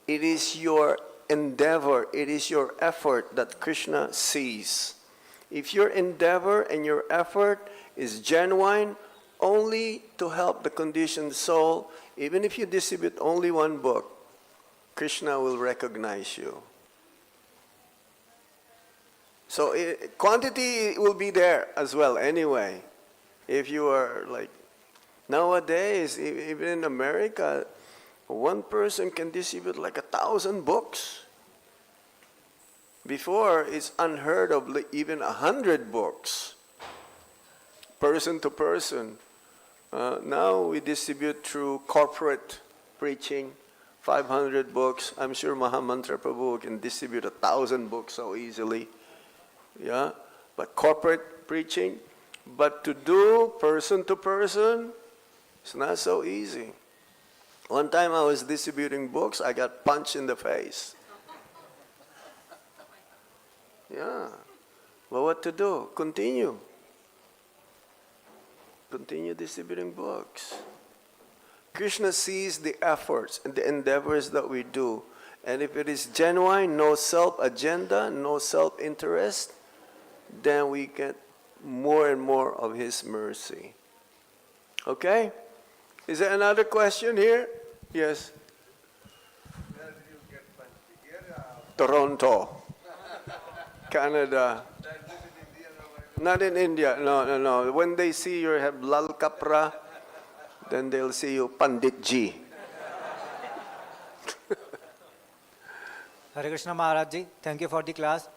it is your endeavor, it is your effort that Krishna sees. If your endeavor and your effort is genuine only to help the conditioned soul, even if you distribute only 1 book, Krishna will recognize you. So quantity will be there as well anyway. If you are like, nowadays, even in America, 1 person can distribute like 1,000 books. Before, it's unheard of even 100 books, person to person. Now we distribute through corporate preaching, 500 books. I'm sure Mahamantra Prabhu can distribute 1,000 books so easily. Yeah, but corporate preaching, but to do person to person, it's not so easy. One time I was distributing books, I got punched in the face. Yeah, well, what to do? Continue distributing books. Krishna sees the efforts and the endeavors that we do, and if it is genuine, no self-agenda, no self-interest, then we get more and more of His mercy. Okay? Is there another question here? Yes. Where did you get punched? Here? Toronto, Canada. Not in India. No. When they see you have Lal Kapra, then they'll see you Pandit Ji. Hare Krishna Maharaj Ji, thank you for the class.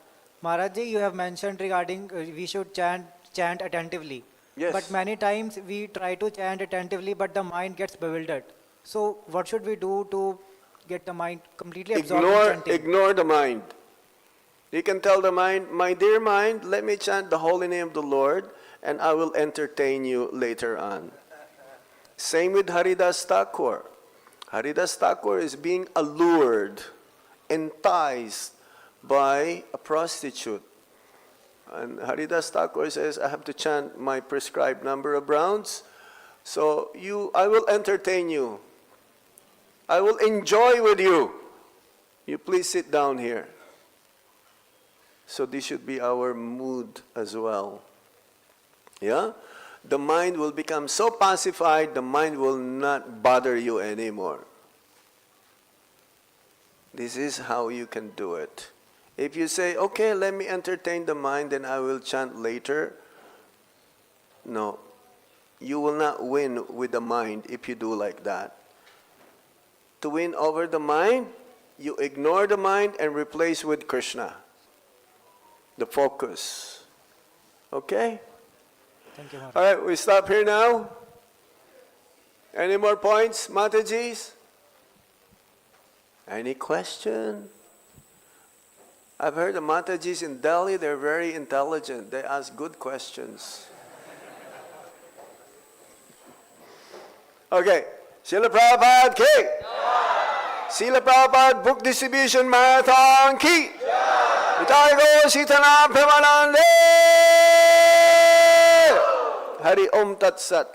Maharaj Ji, you have mentioned regarding we should chant attentively. Yes. But many times we try to chant attentively, but the mind gets bewildered. So what should we do to get the mind completely absorbed in chanting? Ignore the mind. You can tell the mind, my dear mind, let me chant the holy name of the Lord, and I will entertain you later on. Same with Haridas Thakur. Haridas Thakur is being allured enticed by a prostitute. And Haridas Thakur says, I have to chant my prescribed number of rounds. So I will entertain you. I will enjoy with you. You please sit down here. So this should be our mood as well. Yeah? The mind will become so pacified, the mind will not bother you anymore. This is how you can do it. If you say, okay, let me entertain the mind, then I will chant later. No. You will not win with the mind if you do like that. To win over the mind, you ignore the mind and replace with Krishna. The focus. Okay? Thank you, Maharaj. All right, we stop here now. Any more points, Matajis? Any question? I've heard the Matajis in Delhi, they're very intelligent. They ask good questions. Okay. Srila Prabhupada ki. Srila Prabhupada Book Distribution Marathon ki. Vitai Go Sitana Premanande. Hari Om Tat Sat.